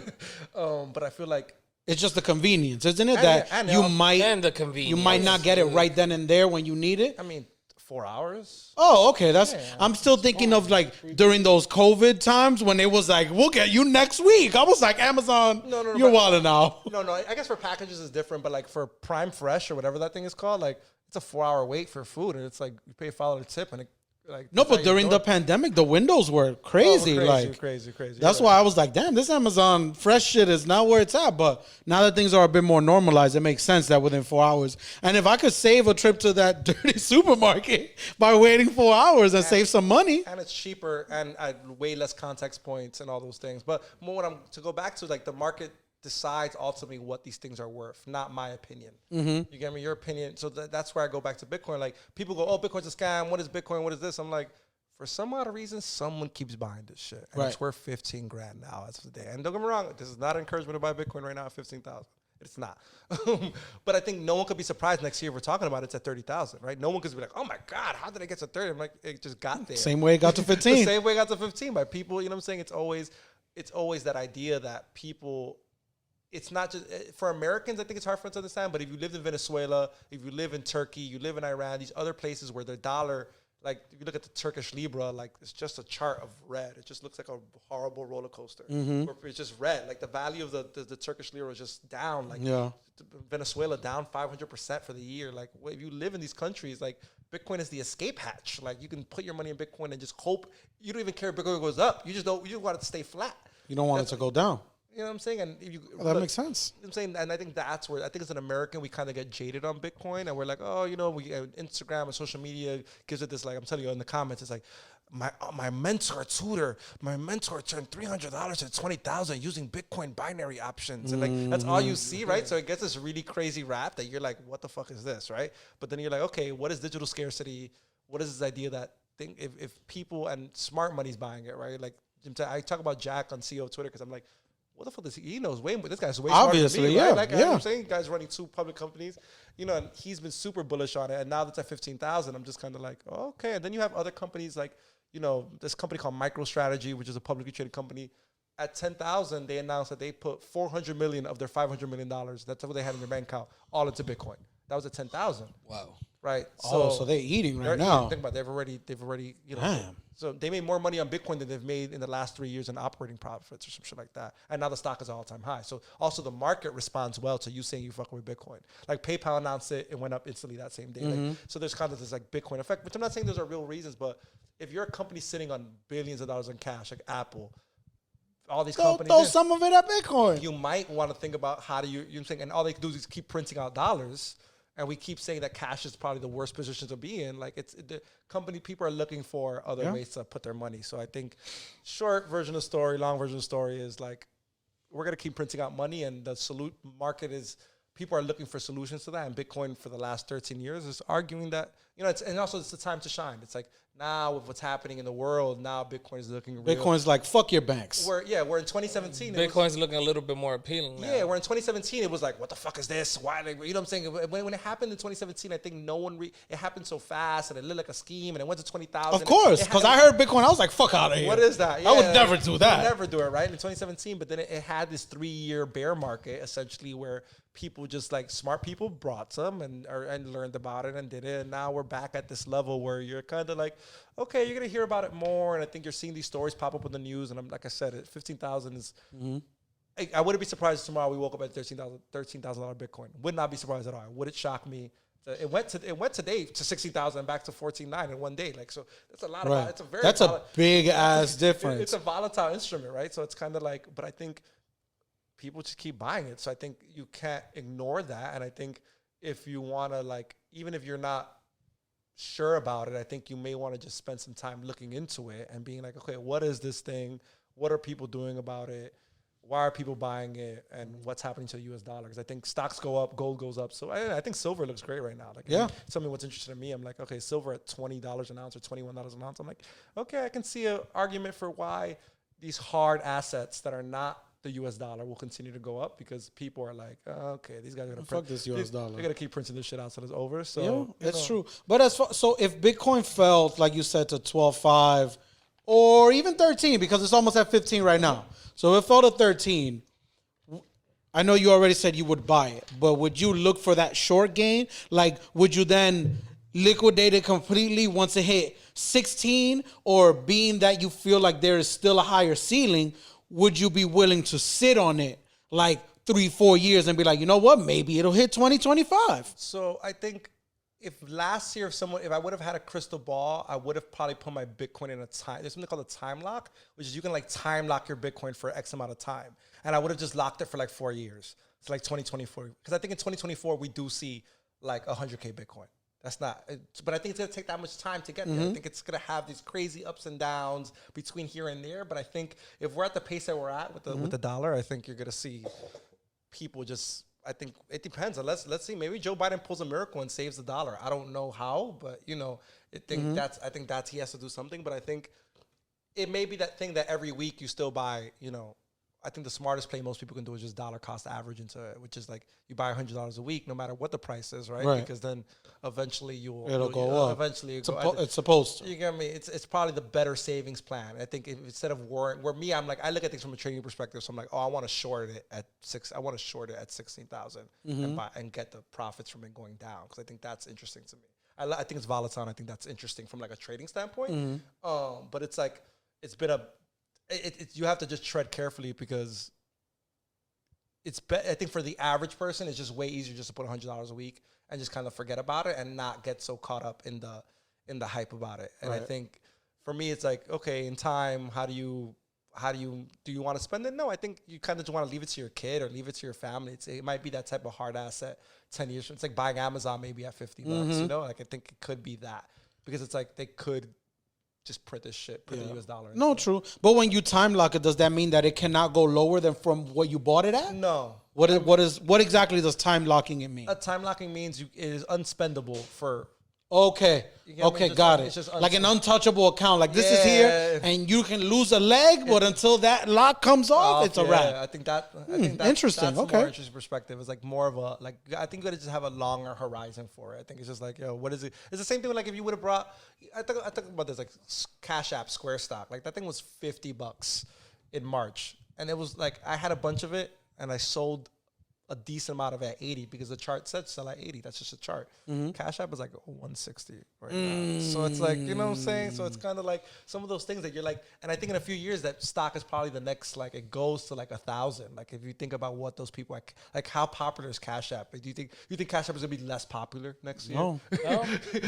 But I feel like it's just the convenience, isn't it? And the convenience. You might not get it right then and there when you need it. I mean, 4 hours. Oh, okay. I'm still thinking of like during those COVID times when it was like, we'll get you next week. I was like, Amazon, you're wilding now. No. I guess for packages it's different, but like for Prime Fresh or whatever that thing is called, like it's a 4 hour wait for food, and it's like you pay $5 tip, and it like no, but during the pandemic, the windows were crazy. Crazy. That's why I was like, damn, this Amazon fresh shit is not where it's at. But now that things are a bit more normalized, it makes sense that within 4 hours. And if I could save a trip to that dirty supermarket by waiting 4 hours and save some money. And it's cheaper and at way less context points and all those things. But more to go back to like the market decides ultimately what these things are worth, not my opinion. You get me? Your opinion. So that's where I go back to Bitcoin. Like people go, oh, Bitcoin's a scam. What is Bitcoin? What is this? I'm like, for some odd reason, someone keeps buying this shit. And it's worth 15 grand now as of the day. And don't get me wrong, this is not an encouragement to buy Bitcoin right now at 15,000. It's not. But I think no one could be surprised next year if we're talking about it's at 30,000, right? No one could be like, oh my God, how did it get to 30? I'm like, it just got there. Same way it got to 15. The same way it got to 15 by people, you know what I'm saying? It's always that idea that people, it's not just for Americans. I think it's hard for us to understand. But if you lived in Venezuela, if you live in Turkey, you live in Iran, these other places where the dollar, like if you look at the Turkish lira, like it's just a chart of red. It just looks like a horrible roller coaster. It's just red. Like the value of the Turkish lira is just down. Like Venezuela down 500% for the year. Like if you live in these countries, like Bitcoin is the escape hatch. Like you can put your money in Bitcoin and just hope. You don't even care if Bitcoin goes up. You just want it to stay flat. You don't want it to go down. You know what I'm saying? And that makes sense. I'm saying, and I think that's where I think as an American we kind of get jaded on Bitcoin, and we're like, oh, we Instagram and social media gives it this, like I'm telling you in the comments, it's like my mentor turned $300 to 20,000 using Bitcoin binary options, and like that's all you see, right? So it gets this really crazy rap that you're like, what the fuck is this, right? But then you're like, okay, what is digital scarcity? What is this idea that if people and smart money's buying it, right? Like I talk about Jack on CEO of Twitter because I'm like, what the fuck does he knows way more? This guy's way smarter than me, right? Like I'm saying, guys running 2 public companies, and he's been super bullish on it. And now that's at 15,000, I'm just kind of like, oh, okay. And then you have other companies like, this company called MicroStrategy, which is a publicly traded company. At 10,000, they announced that they put $400 million of their $500 million. That's what they had in their bank account, all into Bitcoin. That was at 10,000. Wow. Right. So they're eating right now. Think about it. They've already, Damn. So they made more money on Bitcoin than they've made in the last 3 years in operating profits or some shit like that. And now the stock is all-time high. So also the market responds well to you saying you fuck with Bitcoin. Like PayPal announced it went up instantly that same day. Like, so there's kind of this like Bitcoin effect, which I'm not saying those are real reasons, but if you're a company sitting on billions of dollars in cash, like Apple, all these companies, throw some of it at Bitcoin. You might want to think about how do you know what I'm saying? And all they can do is keep printing out dollars. And we keep saying that cash is probably the worst position to be in. Like the company, people are looking for other ways to put their money. So I think short version of the story, long version of the story is like, we're going to keep printing out money, and the market is, people are looking for solutions to that. And Bitcoin for the last 13 years is arguing that, and also it's the time to shine. It's like Now with what's happening in the world, now Bitcoin is looking real. Bitcoin's like, fuck your banks. We're in 2017. Bitcoin's looking a little bit more appealing now. Yeah, we're in 2017. It was like, what the fuck is this? Why? You know what I'm saying? When it happened in 2017, I think no one. It happened so fast, and it looked like a scheme, and it went to 20,000. Of course, because I heard Bitcoin, I was like, fuck out of here. What is that? I would never do that. I would never do it, right? In 2017, but then it had this 3-year bear market, essentially, where people just like smart people brought some and learned about it and did it. And now we're back at this level where you're kind of like, okay, you're going to hear about it more. And I think you're seeing these stories pop up in the news. And like I said, 15,000 is, I wouldn't be surprised if tomorrow we woke up at $13,000 Bitcoin. Would not be surprised at all. Would it shock me? It went today to 16,000 and back to 14.9 in one day. Like, so that's a lot of, it's a very, a big ass difference. It's a volatile instrument, right? So it's kind of like, but I think people just keep buying it. So I think you can't ignore that. And I think if you want to, like, even if you're not sure about it, I think you may want to just spend some time looking into it and being like, okay, what is this thing? What are people doing about it? Why are people buying it? And what's happening to the US dollar? Because I think stocks go up, gold goes up. So I think silver looks great right now. Like, tell me what's interesting to me. I'm like, okay, silver at $20 an ounce or $21 an ounce. I'm like, okay, I can see an argument for why these hard assets that are not the US dollar will continue to go up, because people are like, oh, okay, these guys are going to fuck this US dollar. They're going to keep printing this shit out till it's over. So that's true. But so if Bitcoin fell, like you said, to 12.5 or even 13, because it's almost at 15 right now. So if it fell to 13, I know you already said you would buy it, but would you look for that short gain? Like, would you then liquidate it completely once it hit 16? Or being that you feel like there is still a higher ceiling, would you be willing to sit on it like 3-4 years and be like, you know what, maybe it'll hit 2025? So I think if last year, if I would have had a crystal ball, I would have probably put my Bitcoin in a time. There's something called a time lock, which is you can like time lock your Bitcoin for X amount of time. And I would have just locked it for like 4 years. It's like 2024. Because I think in 2024, we do see like 100K Bitcoin. That's not, but I think it's going to take that much time to get there. I think it's going to have these crazy ups and downs between here and there. But I think if we're at the pace that we're at with the dollar, I think you're going to see people just, I think it depends. Let's see. Maybe Joe Biden pulls a miracle and saves the dollar. I don't know how, but you know, I think that's he has to do something. But I think it may be that thing that every week you still buy, you know. I think the smartest play most people can do is just dollar cost average into it, which is like you buy $100 a week, no matter what the price is, right? Because then eventually it'll go up. Eventually, it's supposed to. You get me? It's probably the better savings plan. I think instead of where me, I'm like, I look at things from a trading perspective. So I'm like, oh, I want to short it at 16,000 and get the profits from it going down, because I think that's interesting to me. I think it's volatile. And I think that's interesting from like a trading standpoint. But it's like it's been you have to just tread carefully, because I think for the average person, it's just way easier just to put $100 a week and just kind of forget about it and not get so caught up in the hype about it. And I think for me, it's like, okay, in time, do you want to spend it? No, I think you kind of just want to leave it to your kid or leave it to your family. It might be that type of hard asset 10 years from. It's like buying Amazon maybe at $50, you know? Like I think it could be that, because it's like they could just print this shit, print the US dollar. No, true. But when you time lock it, does that mean that it cannot go lower than from what you bought it at? No. What exactly does time locking it mean? Time locking means it is unspendable for. Okay. Got it. Like an untouchable account. Like this is here, and you can lose a leg, but until that lock comes off, it's a wrap. I think that's interesting. That's a more interesting perspective. It's like more of a I think you gotta just have a longer horizon for it. I think it's just like, yo, what is it? It's the same thing with like if you would have brought. I think about this like Cash App Square stock. Like that thing was $50 in March, and it was like I had a bunch of it, and I sold a decent amount of it at 80 because the chart said sell at 80. That's just a chart. Cash App is like 160 right now. So it's like, you know what I'm saying? So it's kind of like some of those things that you're like, and I think in a few years that stock is probably the next, like it goes to like 1,000. Like if you think about what those people like how popular is Cash App? Like, do you think Cash App is gonna be less popular next year? No. You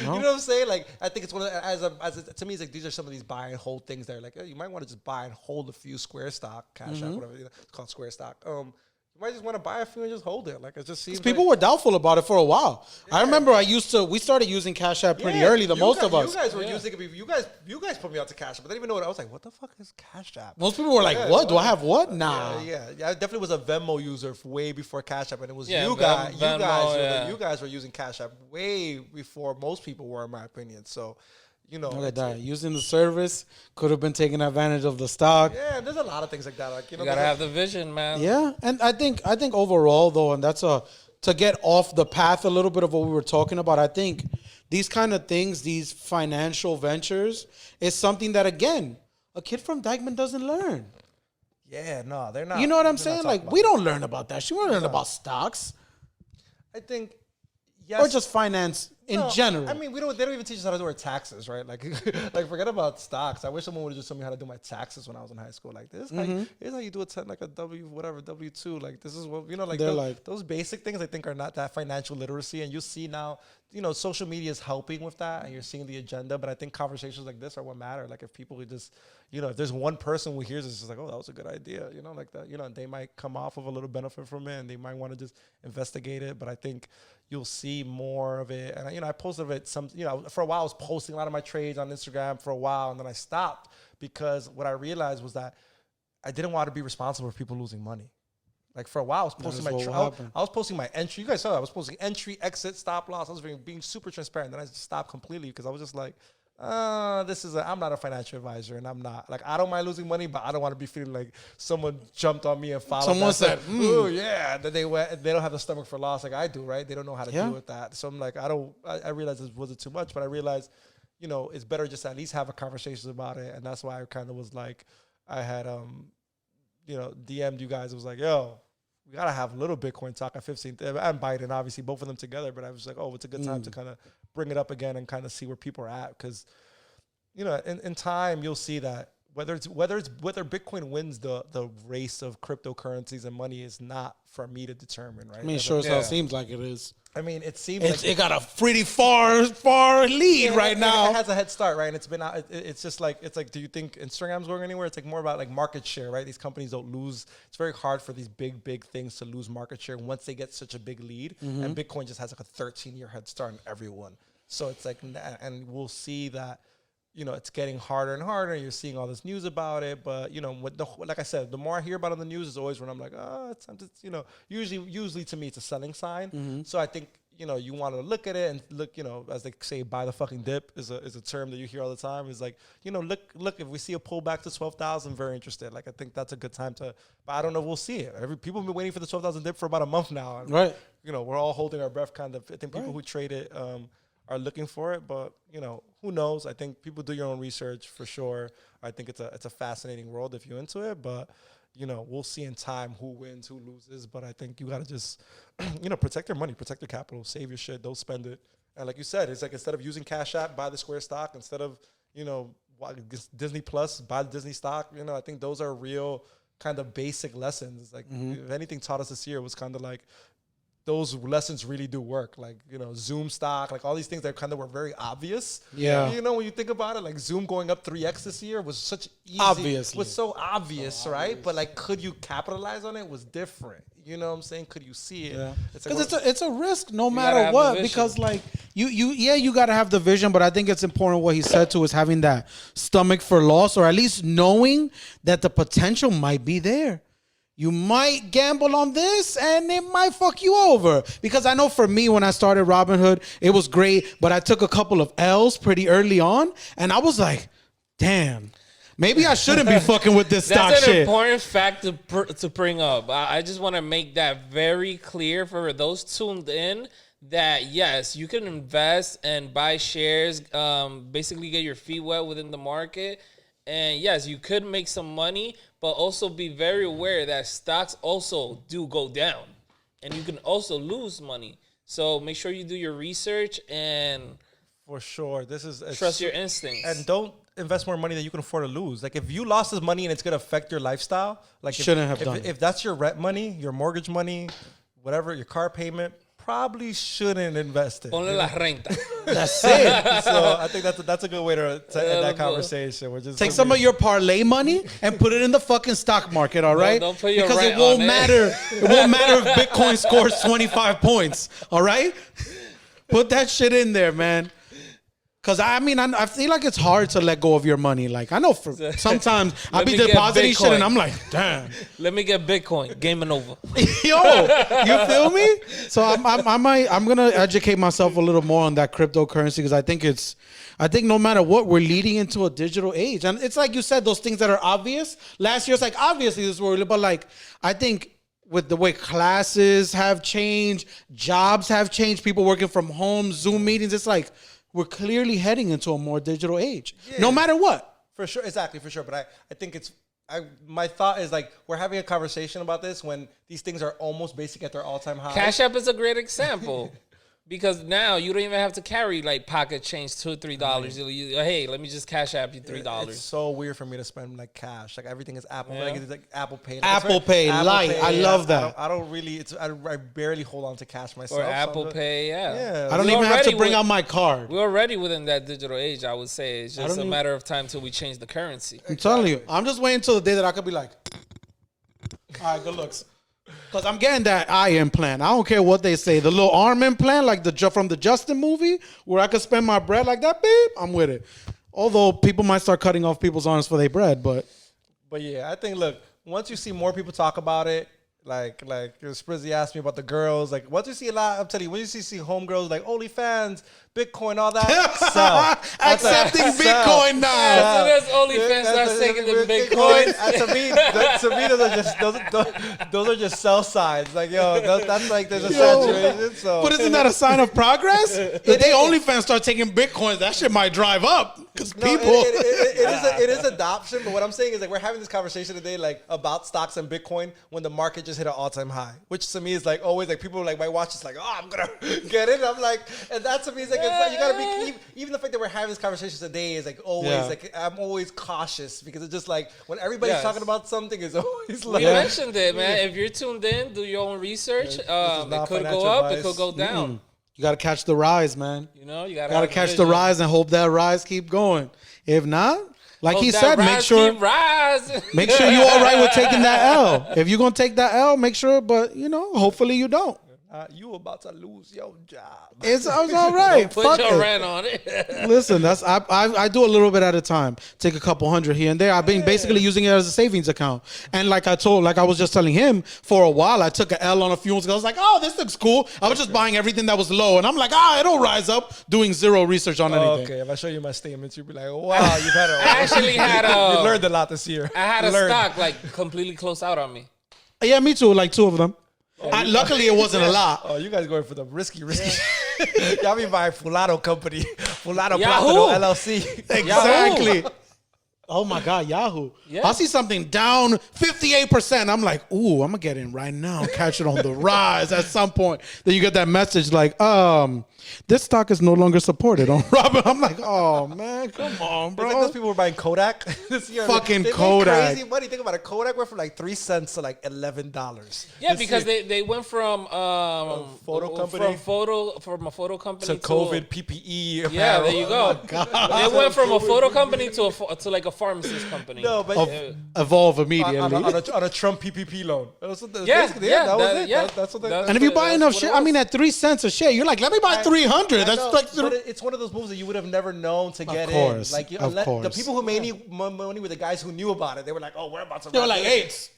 know what I'm saying? Like I think it's one of to me, it's like these are some of these buy and hold things that are like, oh, you might want to just buy and hold a few Square stock, Cash App, whatever, you know, it's called Square stock. You might just want to buy a few and just hold it. Like it just seems people were doubtful about it for a while. Yeah. I remember we started using Cash App pretty early. Most of us. You guys were using it. You guys put me out to Cash App, but I didn't even know what I was like. What the fuck is Cash App? Most people were like, "What? Do I have what?" Nah. Yeah. I definitely was a Venmo user way before Cash App, and it was you guys were using Cash App way before most people were, in my opinion. So you know, Look at that. Using the service could have been taking advantage of the stock. yeah, there's a lot of things like that. Like, you know, You gotta have the vision, man. Yeah, and I think overall though, and that's to get off the path a little bit of what we were talking about. I think these kind of things, these financial ventures, is something that again a kid from Dyckman doesn't learn. yeah, no, they're not. You know what I'm they're not saying? talking Like about we it. don't learn about that shit. We don't learn about stocks I think, yes, or just finance in no, general. I mean, they don't even teach us how to do our taxes, right? Like, like forget about stocks. I wish someone would have just told me how to do my taxes when I was in high school. Like this, here's how you do like a W2. Like this is what, you know, like They're those, like- those basic things I think are not that financial literacy. And you see now, you know, social media is helping with that, and you're seeing the agenda. But I think conversations like this are what matter. Like if people would just, you know, if there's one person who hears this, just like, oh, that was a good idea, you know, like that, you know, they might come off of a little benefit from it, and they might want to just investigate it. But I think you'll see more of it. And you know, I posted it you know, for a while I was posting a lot of my trades on Instagram for a while, and then I stopped because what I realized was that I didn't want to be responsible for people losing money. Like for a while, I was posting I was posting my entry. You guys saw that. I was posting entry, exit, stop loss. I was being super transparent. Then I just stopped completely because I was just like, I'm not a financial advisor, and I'm not like, I don't mind losing money, but I don't want to be feeling like someone jumped on me and followed. Someone said, "Oh yeah," that they don't have the stomach for loss like I do, right? They don't know how to deal with that. So I'm like, I realized this wasn't too much, but I realized, you know, it's better just to at least have a conversation about it, and that's why I kind of was like, I had you know, DM'd you guys. It was like, yo, we gotta have a little Bitcoin talk at 15th and Biden, obviously both of them together. But I was like, oh, it's a good time to kind of bring it up again and kind of see where people are at, because you know, in time you'll see that whether Bitcoin wins the race of cryptocurrencies and money is not for me to determine, right? I mean, sure as hell seems like it is. I mean, it seems like It got a pretty far lead right now. It has a head start, right? And it's been out. It's just like, it's like, do you think Instagram's going anywhere? It's like more about like market share, right? These companies don't lose. It's very hard for these big things to lose market share once they get such a big lead. And Bitcoin just has like a 13-year head start on everyone. So it's like, and we'll see that, you know, it's getting harder and harder. You're seeing all this news about it, but you know, like I said, the more I hear about it on the news, is always when I'm like, oh, it's time to, you know, usually to me it's a selling sign. So I think, you know, you want to look at it and look, you know, as they say, buy the fucking dip is a term that you hear all the time. Is like, you know, look, if we see a pullback to 12,000, very interested. Like, I think that's a good time to, but I don't know, we'll see it. People have been waiting for the 12,000 dip for about a month now. And, Right. you know, we're all holding our breath kind of. I think people who trade it are looking for it, but you know, who knows? I think people do your own research for sure. I think it's a fascinating world if you're into it, but you know, we'll see in time who wins, who loses. But I think you got to just, you know, protect your money, protect your capital, save your shit, don't spend it. And like you said, it's like, instead of using Cash App, buy the Square stock. Instead of, you know, Disney Plus, buy the Disney stock. You know, I think those are real kind of basic lessons. Like if anything taught us this year, it was kind of like, those lessons really do work. Like, you know, Zoom stock, like all these things that kind of were very obvious. Yeah. You know, when you think about it, like Zoom going up 3x this year was such easy. Obviously. Was so obvious, right? But like, could you capitalize on it? Was different. You know what I'm saying? Could you see it? Yeah. It's like, Because it's a risk no gotta matter have the what. vision. Because like you got to have the vision, but I think it's important what he said too is having that stomach for loss, or at least knowing that the potential might be there. You might gamble on this and it might fuck you over. Because I know for me, when I started Robinhood, it was great, but I took a couple of L's pretty early on, and I was like, damn, maybe I shouldn't be fucking with this stock That's an shit. important fact to bring up. I just want to make that very clear for those tuned in that, yes, you can invest and buy shares, basically get your feet wet within the market. And yes, you could make some money, but also be very aware that stocks also do go down and you can also lose money. So make sure you do your research and for sure, this is trust your instincts. And don't invest more money that you can afford to lose. Like, if you lost this money and it's going to affect your lifestyle, like Shouldn't have done it. If that's your rent money, your mortgage money, whatever, your car payment, probably shouldn't invest it. Ponle la renta. That's it. So I think that's a good way to end that conversation. We're just Take some of your parlay money and put it in the fucking stock market, all right? Don't put your because it rent won't on it. matter. It won't matter if Bitcoin scores 25 points, all right? Put that shit in there, man. Cause I mean, I feel like it's hard to let go of your money. Like I know for sometimes I Let be me get depositing shit Bitcoin. and I'm like, damn, Let me get Bitcoin. Game and over. yo, you feel me? So I'm gonna educate myself a little more on that cryptocurrency because I think no matter what, we're leading into a digital age, and it's like you said, those things that are obvious. Last year, it's like obviously this world, but like I think with the way classes have changed, jobs have changed, people working from home, Zoom meetings, it's like we're clearly heading into a more digital age. No matter what. For sure, exactly, for sure. But I think my thought is like we're having a conversation about this when these things are almost basic at their all-time high. Cash App is a great example. Because now you don't even have to carry like pocket change $2 or $3. Hey, let me just Cash App you $3. It's so weird for me to spend like cash. Like everything is Apple. Yeah. Like it's like Apple Pay. Like, Apple Pay, Light. I love that. I don't really. I barely hold on to cash myself. Or so Apple I'm just- Pay, Yeah. I don't We're even have to already bring with- out my card. We're already within that digital age, I would say. It's just a even- matter of time till we change the currency. I'm telling you, I'm just waiting until the day that I could be like, all right, good looks. Because I'm getting that eye implant. I don't care what they say. The little arm implant, like from the Justin movie, where I could spend my bread like that, babe, I'm with it. Although people might start cutting off people's arms for their bread, but yeah, I think look, once you see more people talk about it, like Sprizzy asked me about the girls. Like once you see a lot, I'm telling you, when you see homegirls like OnlyFans, Bitcoin, all that, sell. accepting Bitcoin now. As soon as OnlyFans starts taking the Bitcoin, To me, those are just sell signs. Like yo, that's like there's a saturation. So, But isn't that a sign of progress? If they OnlyFans start taking Bitcoins, that shit might drive up because no, people. it is adoption. But what I'm saying is like we're having this conversation today like about stocks and Bitcoin when the market just hit an all-time high, which to me is like always like people like might watch it's like oh I'm gonna get it. I'm like, and that to me is like it's like you gotta be even the fact that we're having this conversation today is like always like I'm always cautious because it's just like when everybody's talking about something is always like we mentioned it, man. If you're tuned in, do your own research. It not could financial go up, advice. it could go down. You gotta catch the rise, man. You know, you gotta Gotta have catch vision. the rise and hope that rise keep going. If not, like Hope he that said, make rise sure keep rising. make sure you all right with taking that L. If you're gonna take that L, make sure. But you know, hopefully you don't. you about to lose your job. It's all right. Put Fuck your it. rent on it. Listen, I do a little bit at a time. Take a couple hundred here and there. I've been basically using it as a savings account. And like I was just telling him, for a while I took an L on a few ones. I was like, oh, this looks cool. I was just buying everything that was low, and I'm like, it'll rise up. Doing zero research on anything. Okay, if I show you my statements, you'll be like, wow, you've had a. I actually had you a, learned a lot this year. I had a Learned. stock like completely close out on me. Yeah, me too. Like 2 of them. Luckily, it wasn't a lot. Oh, you guys going for the risky. Y'all be buying Fulano Company, Fulano Yahoo! Platano LLC. Exactly. Oh my God, Yahoo! Yeah. I see something down 58%. I'm like, ooh, I'm gonna get in right now. Catch it on the rise at some point. Then you get that message like, this stock is no longer supported on Robin. I'm like, oh man, come on, It's bro. like those people were buying Kodak this year. Fucking they made Kodak. crazy money. Think about it. Kodak went from like 3 cents to like $11. Yeah, This because year. they went from photo company? from a photo company to COVID PPE. Apparel. Yeah, there you go. They went from a photo company to like a pharmacist company. No, but Evolve immediately. on a Trump PPP loan. That was what Yeah, basically, yeah, that was that- it. yeah. That's what they. That's And if you buy That's enough what shit, it I mean, was. at 3 cents a share, you're like, let me buy 300. I That's know, like, but it's one of those moves that you would have never known to get course, in. Like of the course. people who made money were the guys who knew about it. They were like, "Oh, we're about to." they were rock like, this." hey,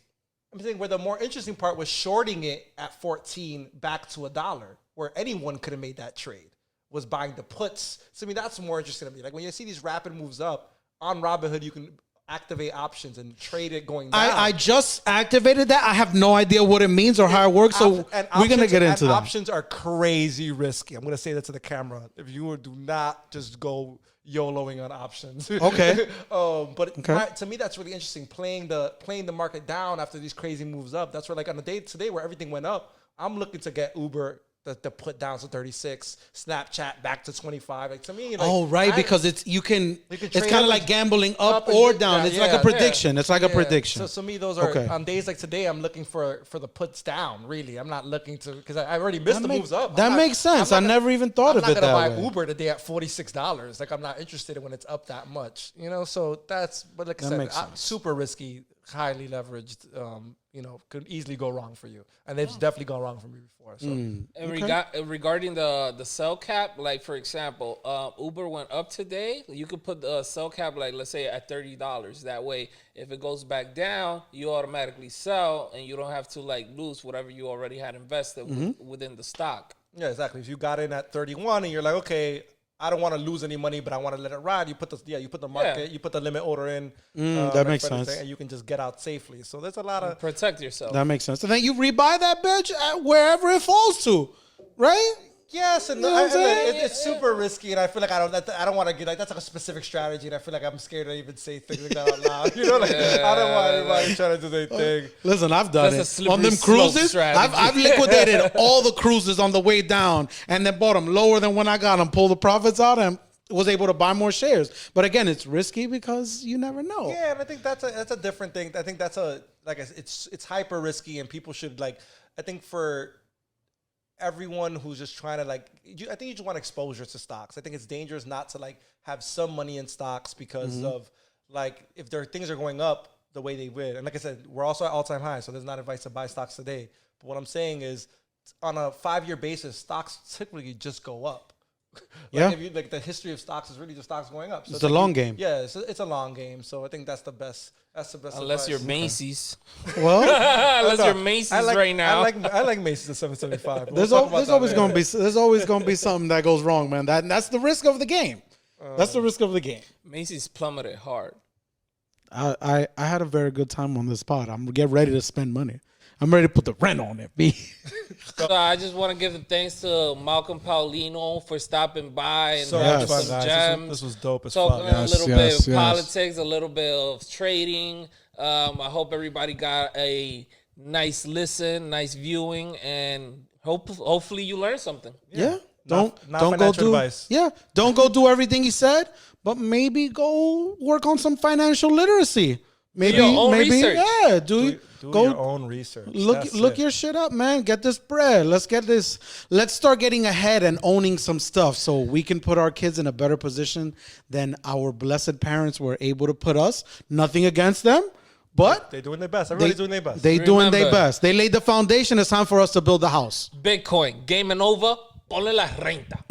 I'm saying where the more interesting part was shorting it at 14 back to $1, where anyone could have made that trade. Was buying the puts. So I mean, that's more interesting to me. Like when you see these rapid moves up on Robinhood, you can activate options and trade it going down. I just activated that. I have no idea what it means or how it works, so we're gonna get into that. Options are crazy risky. I'm gonna say that to the camera. If you do not just go YOLOing on options. Okay. To me, that's really interesting. Playing the market down after these crazy moves up. That's where like on the day today where everything went up, I'm looking to get Uber. The put down to 36, Snapchat back to 25. Like to me, like, because it's you can it's trade kind up of like and- gambling up and or down. down. It's like Yeah, a prediction. It's like a Yeah. prediction. So to me, those are Okay. on days like today. I'm looking for the puts down. Really, I'm not looking to because I already missed the moves up. That makes sense. I never even thought of it I'm not that gonna buy way. Uber today at $46. Like I'm not interested in when it's up that much. You know, so that's. But like I said, makes sense. super risky highly leveraged, could easily go wrong for you. And they've definitely gone wrong for me before. So And regarding the cell cap, like for example, Uber went up today. You could put the cell cap, like let's say at $30. That way, if it goes back down, you automatically sell, and you don't have to like lose whatever you already had invested within the stock. yeah, exactly. If you got in at 31 and you're like, okay, I don't want to lose any money, but I want to let it ride. You put the market, you put the limit order in. That makes sense. And you can just get out safely. So there's a lot of Protect yourself. That makes sense. And then you rebuy that bitch at wherever it falls to, right? yes, and You know what I'm saying? it's super risky, and I feel like I don't want to get like that's like a specific strategy, and I feel like I'm scared to even say things like that out loud. You know, like I don't want everybody trying to do their thing. Listen, I've done That's a it slippery on them slope cruises. strategy. I've liquidated all the cruises on the way down, and then bought them lower than when I got them. Pulled the profits out, and was able to buy more shares. But again, it's risky because you never know. Yeah, and I think that's a different thing. I think that's it's hyper risky, and people should like. I think for everyone who's just trying to like, I think you just want exposure to stocks. I think it's dangerous not to like have some money in stocks because of like if things are going up the way they would. And like I said, we're also at all-time highs, so there's not advice to buy stocks today. But what I'm saying is, on a 5-year basis, stocks typically just go up. Yeah. If you, like the history of stocks is really just stocks going up. So It's a long game. Yeah, it's a long game. So I think that's the best. That's the best. Unless advice. you're Macy's. Well, Unless you're Macy's right now. I like Macy's at 775. We'll there's talk about always that gonna later. be something that goes wrong, man. That's the risk of the game. That's the risk of the game. Macy's plummeted hard. I had a very good time on this pod. I'm get ready to spend money. I'm ready to put the rent on it, B. So I just want to give the thanks to Malcolm Paulino for stopping by and So dropping much fun, some guys. gems. This was dope as Talking fuck. a little bit of politics, a little bit of trading. I hope everybody got a nice listen, nice viewing, and hopefully you learned something. Yeah. Not Don't go financial do advice. Yeah. Don't go do everything he said, but maybe go work on some financial literacy. Maybe your own research. Yeah. Do go your own research. look That's it. your shit up, man. Get this bread. Let's start getting ahead and owning some stuff so we can put our kids in a better position than our blessed parents were able to put us. Nothing against them, but They're doing their best. Everybody's doing their best. they doing their Remember. best. They laid the foundation. It's time for us to build the house. Bitcoin, game and over. Ponle la renta.